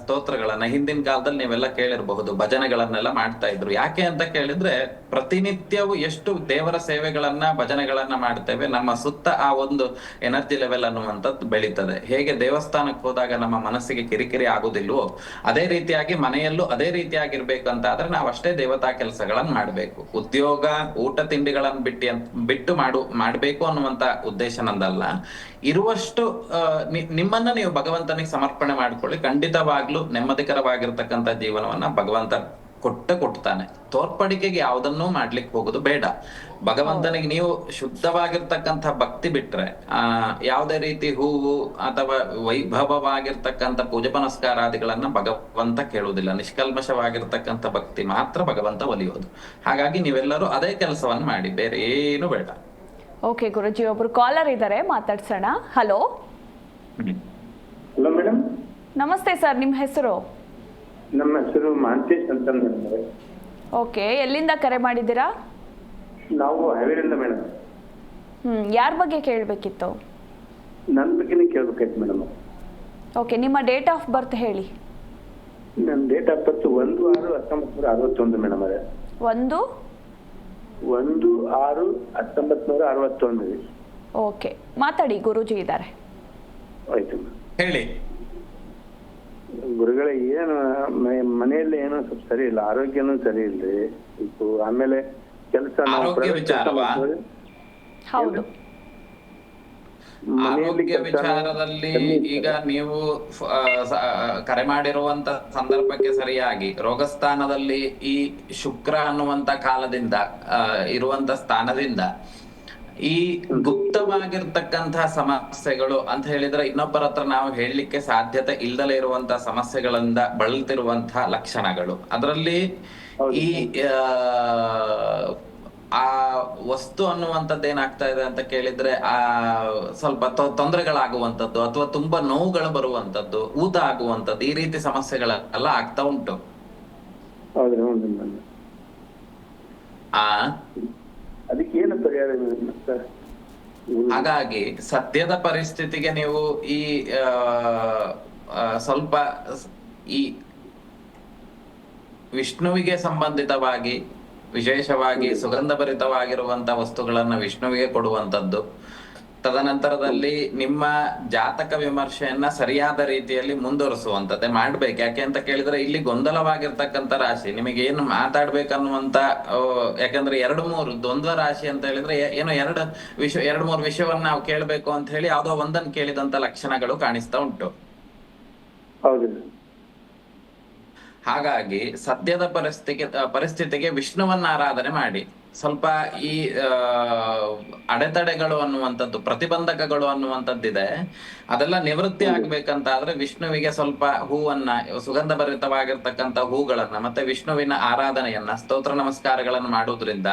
Speaker 2: ಸ್ತೋತ್ರಗಳನ್ನ, ಹಿಂದಿನ ಕಾಲದಲ್ಲಿ ನೀವೆಲ್ಲ ಕೇಳಿರಬಹುದು, ಭಜನೆಗಳನ್ನೆಲ್ಲ ಮಾಡ್ತಾ ಇದ್ರು. ಯಾಕೆ ಅಂತ ಕೇಳಿದ್ರೆ, ಪ್ರತಿನಿತ್ಯವೂ ಎಷ್ಟು ದೇವರ ಸೇವೆಗಳನ್ನ ಭಜನೆಗಳನ್ನ ಮಾಡ್ತೇವೆ, ನಮ್ಮ ಸುತ್ತ ಆ ಒಂದು ಎನರ್ಜಿ ಲೆವೆಲ್ ಅನ್ನುವಂಥದ್ದು ಬೆಳೀತದೆ. ಹೇಗೆ ದೇವಸ್ಥಾನಕ್ಕೆ ಹೋದಾಗ ನಮ್ಮ ಮನಸ್ಸಿಗೆ ಕಿರಿಕಿರಿ ಆಗುದಿಲ್ವೋ, ಅದೇ ರೀತಿಯಾಗಿ ಮನೆಯಲ್ಲೂ ಅದೇ ರೀತಿಯಾಗಿರ್ಬೇಕು ಅಂತ ಆದ್ರೆ ನಾವು ಅಷ್ಟೇ ದೇವತಾ ಕೆಲಸಗಳನ್ನ ಮಾಡ್ಬೇಕು. ಉದ್ಯೋಗ ಊಟ ತಿಂಡಿಗಳನ್ನ ಬಿಟ್ಟು ಮಾಡ್ಬೇಕು ಅನ್ನುವಂತ ಉದ್ದೇಶ ನಂದಲ್ಲ. ಇರುವಷ್ಟು ನಿಮ್ಮನ್ನ ನೀವು ಭಗವಂತನಿಗೆ ಸಮರ್ಪಣೆ ಮಾಡ್ಕೊಳ್ಳಿ, ಖಂಡಿತವಾಗ್ಲೂ ನೆಮ್ಮದಿಕರವಾಗಿರ್ತಕ್ಕಂಥ ಜೀವನವನ್ನ ಭಗವಂತ ಕೊಡ್ತಾನೆ. ತೋರ್ಪಡಿಕೆಗೆ ಯಾವುದನ್ನೂ ಮಾಡ್ಲಿಕ್ಕೆ ಹೋಗುದು ಬೇಡ. ಭಗವಂತನಿಗೆ ನೀವು ಶುದ್ಧವಾಗಿರ್ತಕ್ಕಂಥ ಭಕ್ತಿ ಬಿಟ್ರೆ, ಯಾವುದೇ ರೀತಿ ಹೂವು ಅಥವಾ ವೈಭವವಾಗಿರ್ತಕ್ಕಂಥ ಪೂಜೆ ಪುನಸ್ಕಾರಾದಿಗಳನ್ನ ಭಗವಂತ ಕೇಳುವುದಿಲ್ಲ. ನಿಷ್ಕಲ್ಮಶವಾಗಿರ್ತಕ್ಕಂಥ ಭಕ್ತಿ ಮಾತ್ರ ಭಗವಂತ ಒಲಿಯೋದು. ಹಾಗಾಗಿ ನೀವೆಲ್ಲರೂ ಅದೇ ಕೆಲಸವನ್ನು ಮಾಡಿ, ಬೇರೆ ಏನು ಬೇಡ.
Speaker 1: ಓಕೆ ಗುರುಜಿ, ಒಬ್ರು ಕಾಲರ್ ಇದ್ದಾರೆ, ಮಾತಾಡ್ಸೋಣ. ಹಲೋ.
Speaker 3: Hello madam.
Speaker 1: ನಮಸ್ತೆ ಸರ್, ನಿಮ್ಮ ಹೆಸರು?
Speaker 3: ನಮ್ಮ ಹೆಸರು ಮಾಂತೇಶ್ ಅಂತ ಮೇಡಮ್.
Speaker 1: ಓಕೆ, ಎಲ್ಲಿಂದ ಕರೆ ಮಾಡಿದ್ದೀರಾ?
Speaker 3: ನಾವು ಹಾವೇರಿಯಿಂದ ಮೇಡಮ್.
Speaker 1: ಯಾರ ಬಗ್ಗೆ ಕೇಳಬೇಕಿತ್ತು?
Speaker 3: ನನ್ನ ಬಗ್ಗೆನೇ ಕೇಳಬೇಕಾಯ್ತು ಮೇಡಮ್.
Speaker 1: ಓಕೆ, ನಿಮ್ಮ ಡೇಟ್ ಆಫ್ ಬರ್ತ್ ಹೇಳಿ.
Speaker 3: ನನ್ನ ಡೇಟ್ ಆಫ್ ಬರ್ತ್ 1/6/1961 ಮೇಡಮ್. ಅದೇ 1/6/1961.
Speaker 1: ಓಕೆ, ಮಾತಾಡಿ, ಗುರೂಜಿ ಇದ್ದಾರೆ.
Speaker 3: ಆಯ್ತು
Speaker 2: ಹೇಳಿ
Speaker 3: ಗುರುಗಳೇ. ಏನು ಮನೆಯಲ್ಲಿ ಏನೋ ಸ್ವಲ್ಪ ಸರಿ ಇಲ್ಲ, ಆರೋಗ್ಯನೂ ಸರಿ ಇಲ್ರಿ. ಆಮೇಲೆ ಕೆಲಸ
Speaker 2: ಆರೋಗ್ಯ ವಿಚಾರದಲ್ಲಿ ಈಗ ನೀವು ಕರೆ ಮಾಡಿರುವಂತ ಸಂದರ್ಭಕ್ಕೆ ಸರಿಯಾಗಿ ರೋಗಸ್ಥಾನದಲ್ಲಿ ಈ ಶುಕ್ರ ಅನ್ನುವಂತ ಕಾಲದಿಂದ ಇರುವಂತ ಸ್ಥಾನದಿಂದ ಈ ಗುಪ್ತವಾಗಿರ್ತಕ್ಕಂತಹ ಸಮಸ್ಯೆಗಳು ಅಂತ ಹೇಳಿದ್ರೆ ಇನ್ನೊಬ್ಬರ ಹತ್ರ ನಾವು ಹೇಳಲಿಕ್ಕೆ ಸಾಧ್ಯತೆ ಇಲ್ದಲೇ ಇರುವಂತಹ ಸಮಸ್ಯೆಗಳಿಂದ ಬಳಲ್ತಿರುವಂತಹ ಲಕ್ಷಣಗಳು. ಅದರಲ್ಲಿ ಈ ಆ ವಸ್ತು ಅನ್ನುವಂಥದ್ದು ಏನಾಗ್ತಾ ಇದೆ ಅಂತ ಕೇಳಿದ್ರೆ, ಸ್ವಲ್ಪ ತೊಂದರೆಗಳಾಗುವಂಥದ್ದು ಅಥವಾ ತುಂಬಾ ನೋವುಗಳು ಬರುವಂತದ್ದು, ಊತ ಆಗುವಂಥದ್ದು, ಈ ರೀತಿ ಸಮಸ್ಯೆಗಳೆಲ್ಲ ಆಗ್ತಾ ಉಂಟು.
Speaker 3: ಅದಕ್ಕೆ ಏನಂತ ಪರಿಹಾರ ಸರ್?
Speaker 2: ಹಾಗಾಗಿ ಸದ್ಯದ ಪರಿಸ್ಥಿತಿಗೆ ನೀವು ಈ ಸ್ವಲ್ಪ ಈ ವಿಷ್ಣುವಿಗೆ ಸಂಬಂಧಿತವಾಗಿ ವಿಶೇಷವಾಗಿ ಸುಗಂಧಭರಿತವಾಗಿರುವಂತ ವಸ್ತುಗಳನ್ನ ವಿಷ್ಣುವಿಗೆ ಕೊಡುವಂತದ್ದು, ತದನಂತರದಲ್ಲಿ ನಿಮ್ಮ ಜಾತಕ ವಿಮರ್ಶೆಯನ್ನ ಸರಿಯಾದ ರೀತಿಯಲ್ಲಿ ಮುಂದುವರಿಸುವಂತದ್ದೇ ಮಾಡ್ಬೇಕು. ಯಾಕೆ ಅಂತ ಕೇಳಿದ್ರೆ ಇಲ್ಲಿ ಗೊಂದಲವಾಗಿರ್ತಕ್ಕಂಥ ರಾಶಿ, ನಿಮಗೆ ಏನು ಮಾತಾಡ್ಬೇಕನ್ನುವಂತ ಯಾಕಂದ್ರೆ 2-3 ದ್ವಂದ್ವ ರಾಶಿ ಅಂತ ಹೇಳಿದ್ರೆ ಏನೋ 2-3 ವಿಷಯವನ್ನ ನಾವು ಕೇಳ್ಬೇಕು ಅಂತ ಹೇಳಿ ಯಾವ್ದೋ ಒಂದನ್ನು ಕೇಳಿದಂತ ಲಕ್ಷಣಗಳು ಕಾಣಿಸ್ತಾ ಉಂಟು.
Speaker 3: ಹೌದು.
Speaker 2: ಹಾಗಾಗಿ ಸದ್ಯದ ಪರಿಸ್ಥಿತಿಗೆ ವಿಷ್ಣುವನ್ನ ಆರಾಧನೆ ಮಾಡಿ. ಸ್ವಲ್ಪ ಈ ಅಡೆತಡೆಗಳು ಅನ್ನುವಂಥದ್ದು, ಪ್ರತಿಬಂಧಕಗಳು ಅನ್ನುವಂಥದ್ದಿದೆ, ಅದೆಲ್ಲ ನಿವೃತ್ತಿ ಆಗ್ಬೇಕಂತಾದ್ರೆ ವಿಷ್ಣುವಿಗೆ ಸ್ವಲ್ಪ ಹೂವನ್ನ, ಸುಗಂಧಭರಿತವಾಗಿರ್ತಕ್ಕಂಥ ಹೂಗಳನ್ನ ಮತ್ತೆ ವಿಷ್ಣುವಿನ ಆರಾಧನೆಯನ್ನ, ಸ್ತೋತ್ರ ನಮಸ್ಕಾರಗಳನ್ನು ಮಾಡುವುದರಿಂದ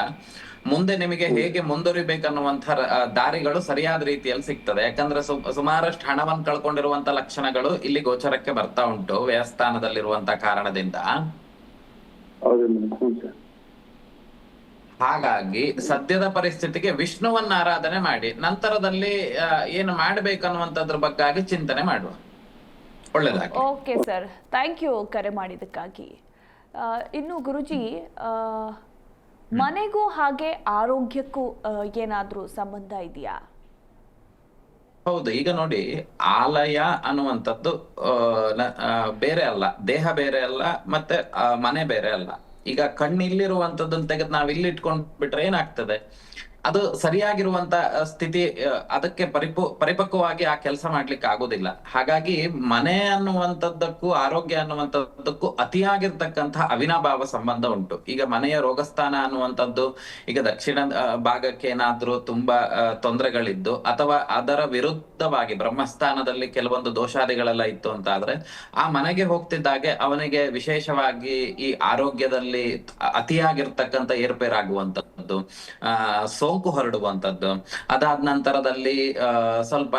Speaker 2: ಮುಂದೆ ನಿಮಗೆ ಹೇಗೆ ಮುಂದುವರಿಬೇಕನ್ನುವಂಥ ದಾರಿಗಳು ಸರಿಯಾದ ರೀತಿಯಲ್ಲಿ ಸಿಗ್ತದೆ. ಯಾಕಂದ್ರೆ ಸುಮಾರಷ್ಟು ಹಣವನ್ನು ಕಳ್ಕೊಂಡಿರುವಂತ ಲಕ್ಷಣಗಳು ಇಲ್ಲಿ ಗೋಚರಕ್ಕೆ ಬರ್ತಾ ಉಂಟು ವ್ಯಯಸ್ಥಾನದಲ್ಲಿರುವಂತ ಕಾರಣದಿಂದ. ಹಾಗಾಗಿ ಸದ್ಯದ ಪರಿಸ್ಥಿತಿಗೆ ವಿಷ್ಣುವನ್ನ ಆರಾಧನೆ ಮಾಡಿ, ನಂತರದಲ್ಲಿ ಏನು ಮಾಡ್ಬೇಕನ್ನುವಂಥದ್ರ ಬಗ್ಗೆ ಚಿಂತನೆ ಮಾಡುವ. ಒಳ್ಳೆದಾಗಿ.
Speaker 1: ಓಕೆ ಸರ್, ಥ್ಯಾಂಕ್ ಯು ಕರೆ ಮಾಡಿದ್ದಕ್ಕಾಗಿ. ಇನ್ನು ಗುರುಜಿ, ಮನೆಗೂ ಹಾಗೆ ಆರೋಗ್ಯಕ್ಕೂ ಏನಾದ್ರೂ ಸಂಬಂಧ ಇದೆಯಾ?
Speaker 2: ಹೌದು. ಈಗ ನೋಡಿ, ಆಲಯ ಅನ್ನುವಂಥದ್ದು ಬೇರೆ ಅಲ್ಲ, ದೇಹ ಬೇರೆ ಅಲ್ಲ, ಮತ್ತೆ ಮನೆ ಬೇರೆ ಅಲ್ಲ. ಈಗ ಕಣ್ಣಿಲ್ಲಿರುವಂತದ್ದನ್ನ ತೆಗೆದು ನಾವ್ ಇಲ್ಲಿ ಇಟ್ಕೊಂಡ್ ಬಿಟ್ರೆ ಏನಾಗ್ತದೆ, ಅದು ಸರಿಯಾಗಿರುವಂತ ಸ್ಥಿತಿ, ಅದಕ್ಕೆ ಪರಿಪಕ್ವವಾಗಿ ಆ ಕೆಲಸ ಮಾಡ್ಲಿಕ್ಕೆ ಆಗೋದಿಲ್ಲ. ಹಾಗಾಗಿ ಮನೆ ಅನ್ನುವಂಥದ್ದಕ್ಕೂ ಆರೋಗ್ಯ ಅನ್ನುವಂಥದ್ದಕ್ಕೂ ಅತಿಯಾಗಿರ್ತಕ್ಕಂತಹ ಅವಿನಾಭಾವ ಸಂಬಂಧ ಉಂಟು. ಈಗ ಮನೆಯ ರೋಗಸ್ಥಾನ ಅನ್ನುವಂಥದ್ದು, ಈಗ ದಕ್ಷಿಣ ಭಾಗಕ್ಕೆ ಏನಾದ್ರೂ ತುಂಬಾ ತೊಂದರೆಗಳಿದ್ದು ಅಥವಾ ಅದರ ವಿರುದ್ಧವಾಗಿ ಬ್ರಹ್ಮಸ್ಥಾನದಲ್ಲಿ ಕೆಲವೊಂದು ದೋಷಾದಿಗಳೆಲ್ಲ ಇತ್ತು ಅಂತ ಆದ್ರೆ ಆ ಮನೆಗೆ ಹೋಗ್ತಿದ್ದಾಗೆ ಅವನಿಗೆ ವಿಶೇಷವಾಗಿ ಈ ಆರೋಗ್ಯದಲ್ಲಿ ಅತಿಯಾಗಿರ್ತಕ್ಕಂಥ ಏರ್ಪೇರಾಗುವಂಥದ್ದು, ಸೋಂಕು ಹರಡುವಂಥದ್ದು, ಅದಾದ ನಂತರದಲ್ಲಿ ಸ್ವಲ್ಪ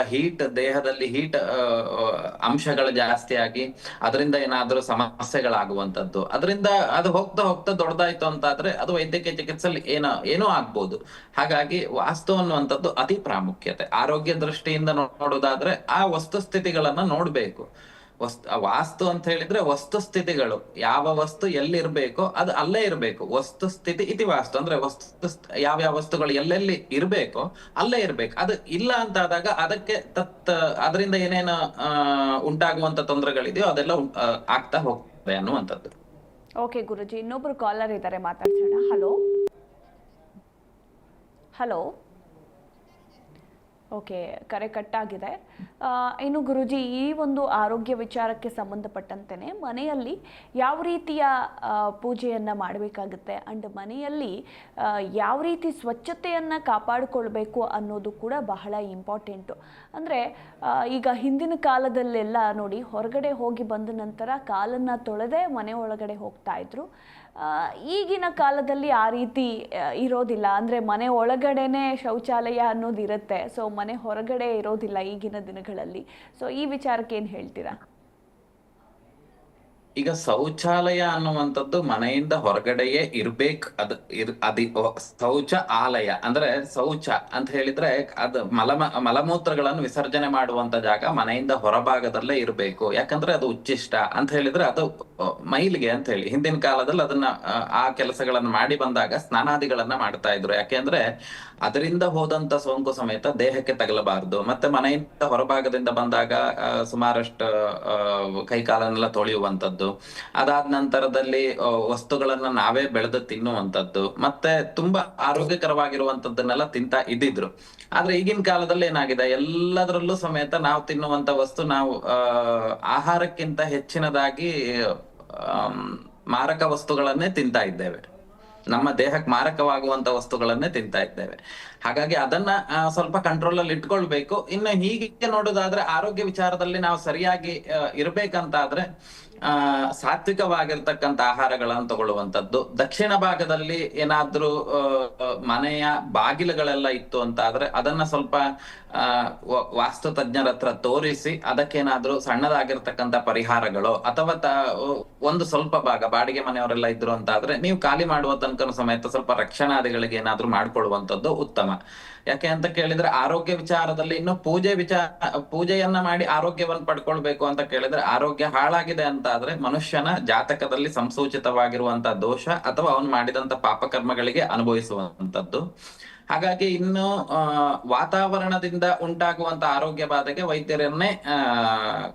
Speaker 2: ದೇಹದಲ್ಲಿ ಹೀಟ್ ಅಂಶಗಳು ಜಾಸ್ತಿ ಆಗಿ ಅದರಿಂದ ಏನಾದ್ರೂ ಸಮಸ್ಯೆಗಳಾಗುವಂಥದ್ದು, ಅದರಿಂದ ಅದು ಹೋಗ್ತಾ ಹೋಗ್ತಾ ದೊಡ್ಡದಾಯ್ತು ಅಂತಾದ್ರೆ ಅದು ವೈದ್ಯಕೀಯ ಚಿಕಿತ್ಸೆಯಲ್ಲಿ ಏನೋ ಆಗ್ಬೋದು. ಹಾಗಾಗಿ ವಾಸ್ತು ಅನ್ನುವಂಥದ್ದು ಅತಿ ಪ್ರಾಮುಖ್ಯತೆ. ಆರೋಗ್ಯ ದೃಷ್ಟಿಯಿಂದ ನೋಡೋದಾದ್ರೆ ಆ ವಸ್ತುಸ್ಥಿತಿಗಳನ್ನ ನೋಡ್ಬೇಕು. ವಾಸ್ತು ಅಂತ ಹೇಳಿದ್ರೆ ವಸ್ತುಸ್ಥಿತಿಗಳು, ಯಾವ ವಸ್ತು ಎಲ್ಲಿರ್ಬೇಕೋ ಅದು ಅಲ್ಲೇ ಇರ್ಬೇಕು. ವಸ್ತುಸ್ಥಿತಿ ಇತಿ ವಾಸ್ತು ಅಂದ್ರೆ ಯಾವ ವಸ್ತುಗಳು ಎಲ್ಲೆಲ್ಲಿ ಇರ್ಬೇಕೋ ಅಲ್ಲೇ ಇರ್ಬೇಕು. ಅದು ಇಲ್ಲ ಅಂತ ಆದಾಗ ಅದಕ್ಕೆ ಅದರಿಂದ ಏನೇನು ಉಂಟಾಗುವಂತ ತೊಂದರೆಗಳಿದೆಯೋ ಅದೆಲ್ಲ ಆಗ್ತಾ ಹೋಗ್ತದೆ ಅನ್ನುವಂಥದ್ದು.
Speaker 1: ಓಕೆ ಗುರುಜಿ, ಇನ್ನೊಬ್ರು ಕಾಲರ್ ಇದ್ದಾರೆ, ಮಾತಾಡ್ಸೋಣ. Hello hello. ಓಕೆ, ಕರೆ ಕಟ್ಟಾಗಿದೆ. ಇನ್ನು ಗುರುಜಿ, ಈ ಒಂದು ಆರೋಗ್ಯ ವಿಚಾರಕ್ಕೆ ಸಂಬಂಧಪಟ್ಟಂತೆಯೇ ಮನೆಯಲ್ಲಿ ಯಾವ ರೀತಿಯ ಪೂಜೆಯನ್ನು ಮಾಡಬೇಕಾಗುತ್ತೆ ಅಂಡ್ ಮನೆಯಲ್ಲಿ ಯಾವ ರೀತಿ ಸ್ವಚ್ಛತೆಯನ್ನು ಕಾಪಾಡಿಕೊಳ್ಬೇಕು ಅನ್ನೋದು ಕೂಡ ಬಹಳ ಇಂಪಾರ್ಟೆಂಟು. ಅಂದರೆ ಈಗ ಹಿಂದಿನ ಕಾಲದಲ್ಲೆಲ್ಲ ನೋಡಿ, ಹೊರಗಡೆ ಹೋಗಿ ಬಂದ ನಂತರ ಕಾಲನ್ನು ತೊಳೆದೇ ಮನೆ ಒಳಗಡೆ ಹೋಗ್ತಾ ಇದ್ರು. ಈಗಿನ ಕಾಲದಲ್ಲಿ ಆ ರೀತಿ ಇರೋದಿಲ್ಲ. ಅಂದರೆ ಮನೆ ಒಳಗಡೆನೆ ಶೌಚಾಲಯ ಅನ್ನೋದು ಇರುತ್ತೆ, ಸೊ ಮನೆ ಹೊರಗಡೆ ಇರೋದಿಲ್ಲ ಈಗಿನ ದಿನಗಳಲ್ಲಿ. ಸೊ ಈ ವಿಚಾರಕ್ಕೆ ಏನು ಹೇಳ್ತೀರಾ?
Speaker 2: ಈಗ ಶೌಚಾಲಯ ಅನ್ನುವಂಥದ್ದು ಮನೆಯಿಂದ ಹೊರಗಡೆಯೇ ಇರ್ಬೇಕು. ಶೌಚ ಆಲಯ ಅಂದ್ರೆ ಶೌಚ ಅಂತ ಹೇಳಿದ್ರೆ ಅದು ಮಲಮೂತ್ರಗಳನ್ನು ವಿಸರ್ಜನೆ ಮಾಡುವಂತ ಜಾಗ ಮನೆಯಿಂದ ಹೊರಭಾಗದಲ್ಲೇ ಇರ್ಬೇಕು. ಯಾಕಂದ್ರೆ ಅದು ಉಚ್ಚಿಷ್ಟ ಅಂತ ಹೇಳಿದ್ರೆ ಅದು ಮೈಲಿಗೆ ಅಂತ ಹೇಳಿ ಹಿಂದಿನ ಕಾಲದಲ್ಲಿ ಅದನ್ನ ಆ ಕೆಲಸಗಳನ್ನ ಮಾಡಿ ಬಂದಾಗ ಸ್ನಾನಾದಿಗಳನ್ನ ಮಾಡ್ತಾ ಇದ್ರು. ಯಾಕೆಂದ್ರೆ ಅದರಿಂದ ಹೋದಂತ ಸೋಂಕು ಸಮೇತ ದೇಹಕ್ಕೆ ತಗಲಬಾರದು. ಮತ್ತೆ ಮನೆಯಿಂದ ಹೊರಭಾಗದಿಂದ ಬಂದಾಗ ಸುಮಾರಷ್ಟು ಕೈಕಾಲನ್ನೆಲ್ಲ ತೊಳೆಯುವಂಥದ್ದು, ಅದಾದ ನಂತರದಲ್ಲಿ ವಸ್ತುಗಳನ್ನ ನಾವೇ ಬೆಳೆದು ತಿನ್ನುವಂಥದ್ದು, ಮತ್ತೆ ತುಂಬಾ ಆರೋಗ್ಯಕರವಾಗಿರುವಂತದ್ದನ್ನೆಲ್ಲ ತಿಂತಾ ಇದ್ದಿದ್ರು. ಆದ್ರೆ ಈಗಿನ ಕಾಲದಲ್ಲಿ ಏನಾಗಿದೆ, ಎಲ್ಲದರಲ್ಲೂ ಸಮೇತ ನಾವು ತಿನ್ನುವಂತ ವಸ್ತು ನಾವು ಆಹಾರಕ್ಕಿಂತ ಹೆಚ್ಚಿನದಾಗಿ ಮಾರಕ ವಸ್ತುಗಳನ್ನೇ ತಿಂತಾ ಇದ್ದೇವೆ. ನಮ್ಮ ದೇಹಕ್ಕೆ ಮಾರಕವಾಗುವಂತ ವಸ್ತುಗಳನ್ನೇ ತಿಂತಾ ಇದ್ದೇವೆ. ಹಾಗಾಗಿ ಅದನ್ನ ಸ್ವಲ್ಪ ಕಂಟ್ರೋಲ್ ಅಲ್ಲಿ ಇಟ್ಕೊಳ್ಬೇಕು. ಇನ್ನು ಹೀಗೆ ನೋಡೋದಾದ್ರೆ ಆರೋಗ್ಯ ವಿಚಾರದಲ್ಲಿ ನಾವು ಸರಿಯಾಗಿ ಇರ್ಬೇಕಂತಾದ್ರೆ ಸಾತ್ವಿಕವಾಗಿರ್ತಕ್ಕಂಥ ಆಹಾರಗಳನ್ನು ತಗೊಳ್ಳುವಂಥದ್ದು. ದಕ್ಷಿಣ ಭಾಗದಲ್ಲಿ ಏನಾದ್ರೂ ಮನೆಯ ಬಾಗಿಲುಗಳೆಲ್ಲ ಇತ್ತು ಅಂತ ಆದ್ರೆ ಅದನ್ನ ಸ್ವಲ್ಪ ವಾಸ್ತು ತಜ್ಞರ ಹತ್ರ ತೋರಿಸಿ ಅದಕ್ಕೇನಾದ್ರೂ ಸಣ್ಣದಾಗಿರ್ತಕ್ಕಂಥ ಪರಿಹಾರಗಳು ಅಥವಾ ಒಂದು ಸ್ವಲ್ಪ ಭಾಗ ಬಾಡಿಗೆ ಮನೆಯವರೆಲ್ಲ ಇದ್ರು ಅಂತ ಆದ್ರೆ ನೀವು ಖಾಲಿ ಮಾಡುವ ತನಕ ಸಮೇತ ಸ್ವಲ್ಪ ರಕ್ಷಣಾದಿಗಳಿಗೆ ಏನಾದ್ರೂ ಮಾಡ್ಕೊಳ್ಳುವಂಥದ್ದು ಉತ್ತಮ. ಉತ್ತಮ. ಯಾಕೆ ಅಂತ ಕೇಳಿದ್ರೆ ಆರೋಗ್ಯ ವಿಚಾರದಲ್ಲಿ ಇನ್ನು ಪೂಜೆಯನ್ನ ಮಾಡಿ ಆರೋಗ್ಯವನ್ನು ಪಡ್ಕೊಳ್ಬೇಕು ಅಂತ ಕೇಳಿದ್ರೆ ಆರೋಗ್ಯ ಹಾಳಾಗಿದೆ ಅಂತ ಆದ್ರೆ ಮನುಷ್ಯನ ಜಾತಕದಲ್ಲಿ ಸಂಸೂಚಿತವಾಗಿರುವಂತ ದೋಷ ಅಥವಾ ಅವನು ಮಾಡಿದಂತ ಪಾಪಕರ್ಮಗಳಿಗೆ ಅನುಭವಿಸುವಂತದ್ದು. ಹಾಗಾಗಿ ಇನ್ನು ವಾತಾವರಣದಿಂದ ಉಂಟಾಗುವಂತ ಆರೋಗ್ಯ ಬಾಧೆಗೆ ವೈದ್ಯರನ್ನೇ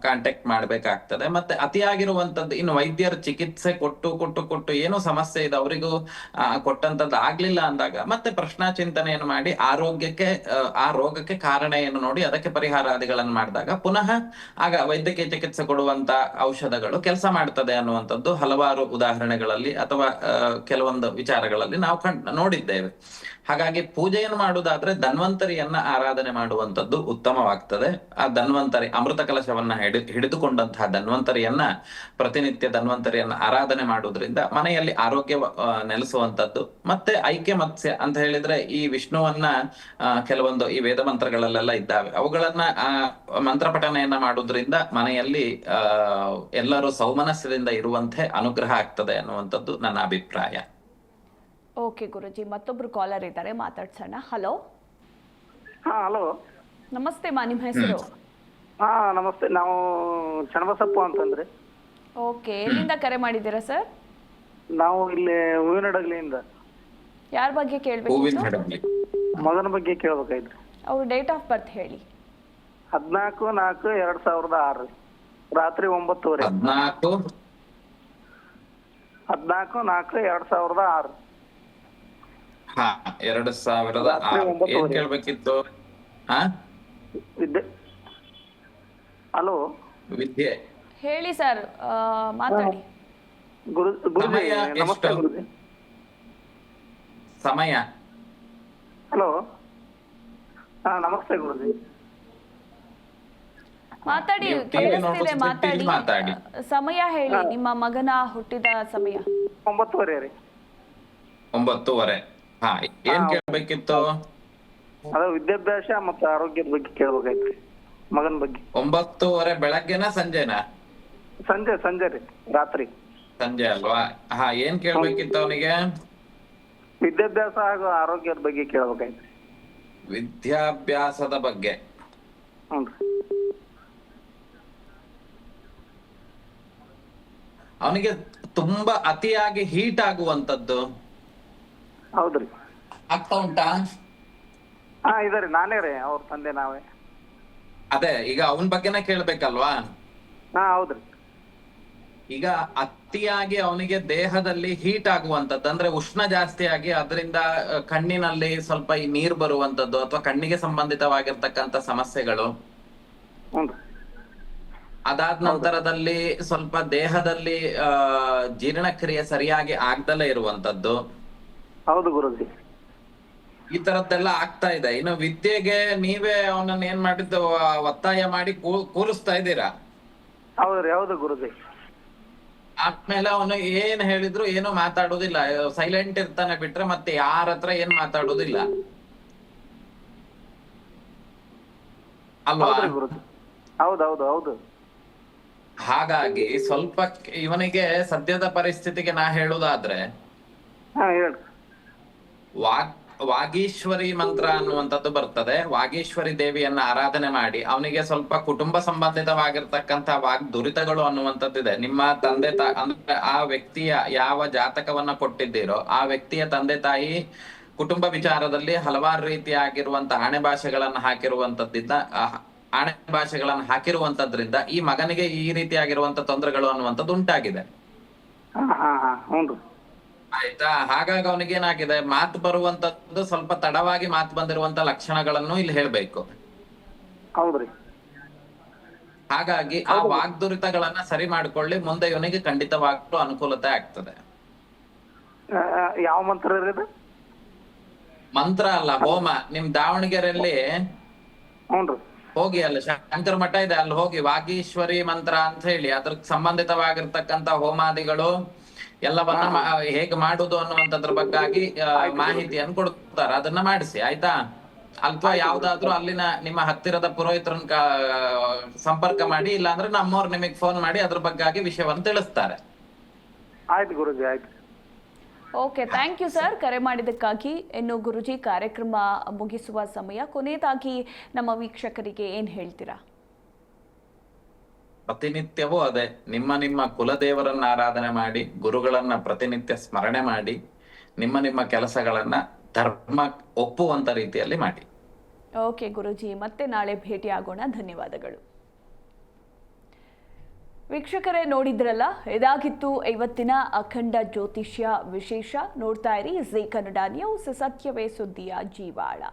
Speaker 2: ಕಾಂಟ್ಯಾಕ್ಟ್ ಮಾಡ್ಬೇಕಾಗ್ತದೆ. ಮತ್ತೆ ಅತಿಯಾಗಿರುವಂತದ್ದು ಇನ್ನು ವೈದ್ಯರ ಚಿಕಿತ್ಸೆ ಕೊಟ್ಟು ಏನು ಸಮಸ್ಯೆ ಇದೆ ಅವರಿಗೂ ಕೊಟ್ಟಂತದ್ದು ಆಗ್ಲಿಲ್ಲ ಅಂದಾಗ ಮತ್ತೆ ಪ್ರಶ್ನಾ ಚಿಂತನೆಯನ್ನು ಮಾಡಿ ಆರೋಗ್ಯಕ್ಕೆ ಆ ರೋಗಕ್ಕೆ ಕಾರಣ ಏನು ನೋಡಿ ಅದಕ್ಕೆ ಪರಿಹಾರಾದಿಗಳನ್ನು ಮಾಡಿದಾಗ ಪುನಃ ಆಗ ವೈದ್ಯಕೀಯ ಚಿಕಿತ್ಸೆ ಕೊಡುವಂತ ಔಷಧಗಳು ಕೆಲಸ ಮಾಡ್ತದೆ ಅನ್ನುವಂಥದ್ದು ಹಲವಾರು ಉದಾಹರಣೆಗಳಲ್ಲಿ ಅಥವಾ ಕೆಲವೊಂದು ವಿಚಾರಗಳಲ್ಲಿ ನಾವು ನೋಡಿದ್ದೇವೆ. ಹಾಗಾಗಿ ಪೂಜೆಯನ್ನು ಮಾಡುವುದಾದ್ರೆ ಧನ್ವಂತರಿಯನ್ನ ಆರಾಧನೆ ಮಾಡುವಂತದ್ದು ಉತ್ತಮವಾಗ್ತದೆ. ಆ ಧನ್ವಂತರಿ ಅಮೃತ ಕಲಶವನ್ನ ಹಿಡಿದುಕೊಂಡಂತಹ ಧನ್ವಂತರಿಯನ್ನ ಪ್ರತಿನಿತ್ಯ ಧನ್ವಂತರಿಯನ್ನ ಆರಾಧನೆ ಮಾಡುವುದರಿಂದ ಮನೆಯಲ್ಲಿ ಆರೋಗ್ಯ ನೆಲೆಸುವಂತದ್ದು. ಮತ್ತೆ ಐಕ್ಯ ಮತ್ಸ್ಯ ಅಂತ ಹೇಳಿದ್ರೆ ಈ ವಿಷ್ಣುವನ್ನ ಕೆಲವೊಂದು ಈ ವೇದ ಮಂತ್ರಗಳಲ್ಲೆಲ್ಲ ಇದ್ದಾವೆ, ಅವುಗಳನ್ನ ಮಂತ್ರ ಪಠನೆಯನ್ನ ಮಾಡುವುದರಿಂದ ಮನೆಯಲ್ಲಿ ಎಲ್ಲರೂ ಸೌಮನಸ್ಯದಿಂದ ಇರುವಂತೆ ಅನುಗ್ರಹ ಆಗ್ತದೆ ಅನ್ನುವಂಥದ್ದು ನನ್ನ ಅಭಿಪ್ರಾಯ.
Speaker 1: ಓಕೆ ಗುರುಜಿ, ಮತ್ತೊಬ್ರು ಕಾಲರ್ ಇದ್ದಾರೆ, ಮಾತಾಡ್ಸೋಣ. ಹಲೋ.
Speaker 4: ಹಾ ಹಲೋ,
Speaker 1: ನಮಸ್ತೆ ಮಾ, ನಿಮ್ಮ ಹೆಸರು?
Speaker 4: ಹಾ ನಮಸ್ತೆ, ನಾವು ಚನ್ನಬಸಪ್ಪ ಅಂತಂದ್ರೆ.
Speaker 1: ಓಕೆ, ಎಲ್ಲಿಂದ ಕರೆ ಮಾಡಿದ್ದೀರಾ ಸರ್?
Speaker 4: ನಾವು ಇಲ್ಲಿ ಹೂವಿನಡಗಲಿಯಿಂದ.
Speaker 1: ಯಾರ ಬಗ್ಗೆ ಕೇಳಬೇಕು?
Speaker 4: ಮಗನ ಬಗ್ಗೆ ಕೇಳ್ಬೇಕಾಯ್ತು.
Speaker 1: ಅವ್ರ ಡೇಟ್ ಆಫ್ ಬರ್ತ್ ಹೇಳಿ.
Speaker 4: 14/4/2006 ರಾತ್ರಿ 9:30. 14/4/2006.
Speaker 2: ಹಾ, 2006. ಏನ್ ಕೇಳ್ಬೇಕಿತ್ತು?
Speaker 4: ಹಲೋ,
Speaker 2: ವಿದ್ಯೆ
Speaker 1: ಹೇಳಿ ಸರ್, ಮಾತಾಡಿ.
Speaker 4: ಗುರುಜಿ ನಮಸ್ತೆ. ಗುರುಜಿ
Speaker 2: ಸಮಯ.
Speaker 4: ಹಲೋ, ಹಾ ನಮಸ್ತೆ ಗುರುಜಿ.
Speaker 1: ಮಾತಾಡಿ,
Speaker 2: ನೀವು TV
Speaker 1: ಕೇಳಿಸ್ತಿದೆ,
Speaker 2: ನೋಡ್ಬೋದು, ಮಾತಾಡಿ.
Speaker 1: ಸಮಯ ಹೇಳಿ, ನಿಮ್ಮ ಮಗನ ಹುಟ್ಟಿದ ಸಮಯ.
Speaker 4: 9:30 ರೀ.
Speaker 2: 9:30. ಹಾ, ಏನ್ ಕೇಳ್ಬೇಕಿತ್ತು?
Speaker 4: ಅದ ವಿದ್ಯಾಭ್ಯಾಸ ಮತ್ತು ಆರೋಗ್ಯದ ಬಗ್ಗೆ ಕೇಳ್ಬೇಕಾಯ್ತು, ಮಗನ ಬಗ್ಗೆ.
Speaker 2: 9:30 ಬೆಳಗ್ಗೆನಾ ಸಂಜೆನಾ?
Speaker 4: ಸಂಜೆ ರೀ, ರಾತ್ರಿ.
Speaker 2: ಸಂಜೆ ಅಲ್ವಾ? ಹಾ, ಏನ್ ಕೇಳ್ಬೇಕಿತ್ತು ಅವನಿಗೆ?
Speaker 4: ವಿದ್ಯಾಭ್ಯಾಸ ಹಾಗೂ ಆರೋಗ್ಯದ ಬಗ್ಗೆ ಕೇಳ್ಬೇಕಾಯ್ತು.
Speaker 2: ವಿದ್ಯಾಭ್ಯಾಸದ ಬಗ್ಗೆ.
Speaker 4: ಹ್ಞೂ.
Speaker 2: ಅವನಿಗೆ ತುಂಬಾ ಅತಿಯಾಗಿ ಹೀಟ್ ಆಗುವಂತದ್ದು
Speaker 4: ಹೌದ್ರಿ.
Speaker 2: ಆಗ್ತಾ ಉಂಟಾ?
Speaker 4: ಹಾ ಇದರಿ, ನಾನೇ ರೀ, ಅವ್ರ ತಂದೆ ನಾವೇ.
Speaker 2: ಅದೇ, ಈಗ ಅವನ ಬಗ್ಗೆನೇ ಕೇಳ್ಬೇಕಲ್ವಾ?
Speaker 4: ಹಾ ಹೌದ್ರಿ.
Speaker 2: ಈಗ ಅತಿಯಾಗಿ ಅವನಿಗೆ ದೇಹದಲ್ಲಿ ಹೀಟ್ ಆಗುವಂತದ್ದು ಅಂದ್ರೆ ಉಷ್ಣ ಜಾಸ್ತಿ ಆಗಿ ಅದರಿಂದ ಕಣ್ಣಿನಲ್ಲಿ ಸ್ವಲ್ಪ ಈ ನೀರು ಬರುವಂತದ್ದು ಅಥವಾ ಕಣ್ಣಿಗೆ ಸಂಬಂಧಿತವಾಗಿರ್ತಕ್ಕಂಥ ಸಮಸ್ಯೆಗಳು.
Speaker 4: ಹ್ಞೂ.
Speaker 2: ಅದಾದ ನಂತರದಲ್ಲಿ ಸ್ವಲ್ಪ ದೇಹದಲ್ಲಿ ಜೀರ್ಣಕ್ರಿಯೆ ಸರಿಯಾಗಿ ಆಗ್ದಲೇ ಇರುವಂತದ್ದು.
Speaker 4: ಹೌದು ಗುರುಜಿ.
Speaker 2: ಈ ತರದ್ದೆಲ್ಲ ಆಗ್ತಾ ಇದೆ. ಇನ್ನು ವಿದ್ಯೆಗೆ ನೀವೇ ಅವನನ್ನ ಏನ್ ಮಾಡಿದ್ದು, ಒತ್ತಾಯ ಮಾಡಿ ಕೂರಿಸ್ತಾ ಇದ್ದೀರಾ?
Speaker 4: ಹೌದ್ರಿ, ಹೌದು ಗುರುಜಿ.
Speaker 2: ಆದ್ಮೇಲೆ ಅವನು ಏನ್ ಹೇಳಿದ್ರು ಏನು ಮಾತಾಡುದಿಲ್ಲ, ಸೈಲೆಂಟ್ ಇರ್ತಾನೆ ಬಿಟ್ರೆ ಮತ್ತೆ ಯಾರ ಹತ್ರ ಏನ್ ಮಾತಾಡುದಿಲ್ಲ ಅಲ್ವಾ?
Speaker 4: ಹೌದೌದು ಹೌದು.
Speaker 2: ಹಾಗಾಗಿ ಸ್ವಲ್ಪ ಇವನಿಗೆ ಸದ್ಯದ ಪರಿಸ್ಥಿತಿಗೆ ನಾ ಹೇಳುದಾದ್ರೆ ವಾಗೀಶ್ವರಿ ಮಂತ್ರ ಅನ್ನುವಂಥದ್ದು ಬರ್ತದೆ. ವಾಗೀಶ್ವರಿ ದೇವಿಯನ್ನ ಆರಾಧನೆ ಮಾಡಿ ಅವನಿಗೆ ಸ್ವಲ್ಪ ಕುಟುಂಬ ಸಂಬಂಧಿತವಾಗಿರ್ತಕ್ಕಂಥ ವಾಗ್ ದುರಿತಗಳು ಅನ್ನುವಂಥದ್ದಿದೆ. ನಿಮ್ಮ ತಂದೆ ಅಂದ್ರೆ ಆ ವ್ಯಕ್ತಿಯ ಯಾವ ಜಾತಕವನ್ನ ಕೊಟ್ಟಿದ್ದೀರೋ ಆ ವ್ಯಕ್ತಿಯ ತಂದೆ ತಾಯಿ ಕುಟುಂಬ ವಿಚಾರದಲ್ಲಿ ಹಲವಾರು ರೀತಿಯಾಗಿರುವಂತಹ ಆಣೆ ಭಾಷೆಗಳನ್ನ ಹಾಕಿರುವಂತದ್ರಿಂದ ಈ ಮಗನಿಗೆ ಈ ರೀತಿಯಾಗಿರುವಂತ ತೊಂದರೆಗಳು ಅನ್ನುವಂಥದ್ದು ಉಂಟಾಗಿದೆ. ಆಯ್ತಾ? ಹಾಗಾಗಿ ಅವನಿಗೆ ಏನಾಗಿದೆ, ಮಾತು ಬರುವಂತದ್ದು ಸ್ವಲ್ಪ ತಡವಾಗಿ ಮಾತು ಬಂದಿರುವಂತ ಲಕ್ಷಣಗಳನ್ನು ಇಲ್ಲಿ ಹೇಳ್ಬೇಕು.
Speaker 4: ಹೌದ್ರಿ.
Speaker 2: ಹಾಗಾಗಿ ಆ ವಾಗ್ದುರಿತಗಳನ್ನ ಸರಿ ಮಾಡ್ಕೊಳ್ಳಿ, ಮುಂದೆ ಇವನಿಗೆ ಖಂಡಿತವಾಗ್ಲೂ ಅನುಕೂಲತೆ ಆಗ್ತದೆ.
Speaker 4: ಯಾವ ಮಂತ್ರ?
Speaker 2: ಮಂತ್ರ ಅಲ್ಲ, ಹೋಮ. ನಿಮ್ ದಾವಣಗೆರೆಯಲ್ಲಿ ಹೋಗಿ, ಅಲ್ಲ ಶಂಕರ ಮಠ ಇದೆ, ಅಲ್ಲಿ ಹೋಗಿ ವಾಗೀಶ್ವರಿ ಮಂತ್ರ ಅಂತ ಹೇಳಿ ಅದ್ರ ಸಂಬಂಧಿತವಾಗಿರ್ತಕ್ಕಂಥ ಹೋಮಾದಿಗಳು ಎಲ್ಲವನ್ನ ಹೇಗೆ ಮಾಡುದು ಅನ್ನುವಂಥದ್ರ ಬಗ್ಗಾಗಿ ಮಾಹಿತಿಯನ್ನು ಕೊಡ್ತಾರೆ. ಅದನ್ನ ಮಾಡಿಸಿ, ಆಯ್ತಾ? ಅಥವಾ ಯಾವ್ದಾದ್ರು ಅಲ್ಲಿನ ನಿಮ್ಮ ಹತ್ತಿರದ ಪುರೋಹಿತರನ್ನ ಸಂಪರ್ಕ ಮಾಡಿ, ಇಲ್ಲಾಂದ್ರೆ ನಮ್ಮವ್ರು ನಿಮಗೆ ಫೋನ್ ಮಾಡಿ ಅದ್ರ ಬಗ್ಗಾಗಿ ವಿಷಯವನ್ನು ತಿಳಿಸ್ತಾರೆ.
Speaker 4: ಆಯ್ತು ಗುರುಜಿ, ಆಯ್ತು.
Speaker 1: ಓಕೆ, ಥ್ಯಾಂಕ್ ಯು ಸರ್ ಕರೆ ಮಾಡಿದ್ದಕ್ಕಾಗಿ. ಇನ್ನು ಗುರುಜಿ ಕಾರ್ಯಕ್ರಮ ಮುಗಿಸುವ ಸಮಯ, ಕೊನೆಯದಾಗಿ ನಮ್ಮ ವೀಕ್ಷಕರಿಗೆ ಏನು ಹೇಳ್ತೀರಾ?
Speaker 2: ಪ್ರತಿನಿತ್ಯವೂ ಅದೇ, ನಿಮ್ಮ ನಿಮ್ಮ ಕುಲದೇವರನ್ನ ಆರಾಧನೆ ಮಾಡಿ, ಗುರುಗಳನ್ನ ಪ್ರತಿನಿತ್ಯ ಸ್ಮರಣೆ ಮಾಡಿ, ನಿಮ್ಮ ನಿಮ್ಮ ಕೆಲಸಗಳನ್ನ ಧರ್ಮ ಒಪ್ಪುವಂತ ರೀತಿಯಲ್ಲಿ ಮಾಡಿ.
Speaker 1: ಓಕೆ ಗುರುಜಿ, ಮತ್ತೆ ನಾಳೆ ಭೇಟಿ ಆಗೋಣ. ಧನ್ಯವಾದಗಳು. ವೀಕ್ಷಕರೇ, ನೋಡಿದ್ರಲ್ಲ, ಇದಾಗಿತ್ತು ಇವತ್ತಿನ ಅಖಂಡ ಜ್ಯೋತಿಷ್ಯ ವಿಶೇಷ. ನೋಡ್ತಾ ಇರಿ ಜೀ ಕನ್ನಡ ನ್ಯೂಸ್, ಸತ್ಯವೇ ಸುದ್ದಿಯ ಜೀವಾಳ.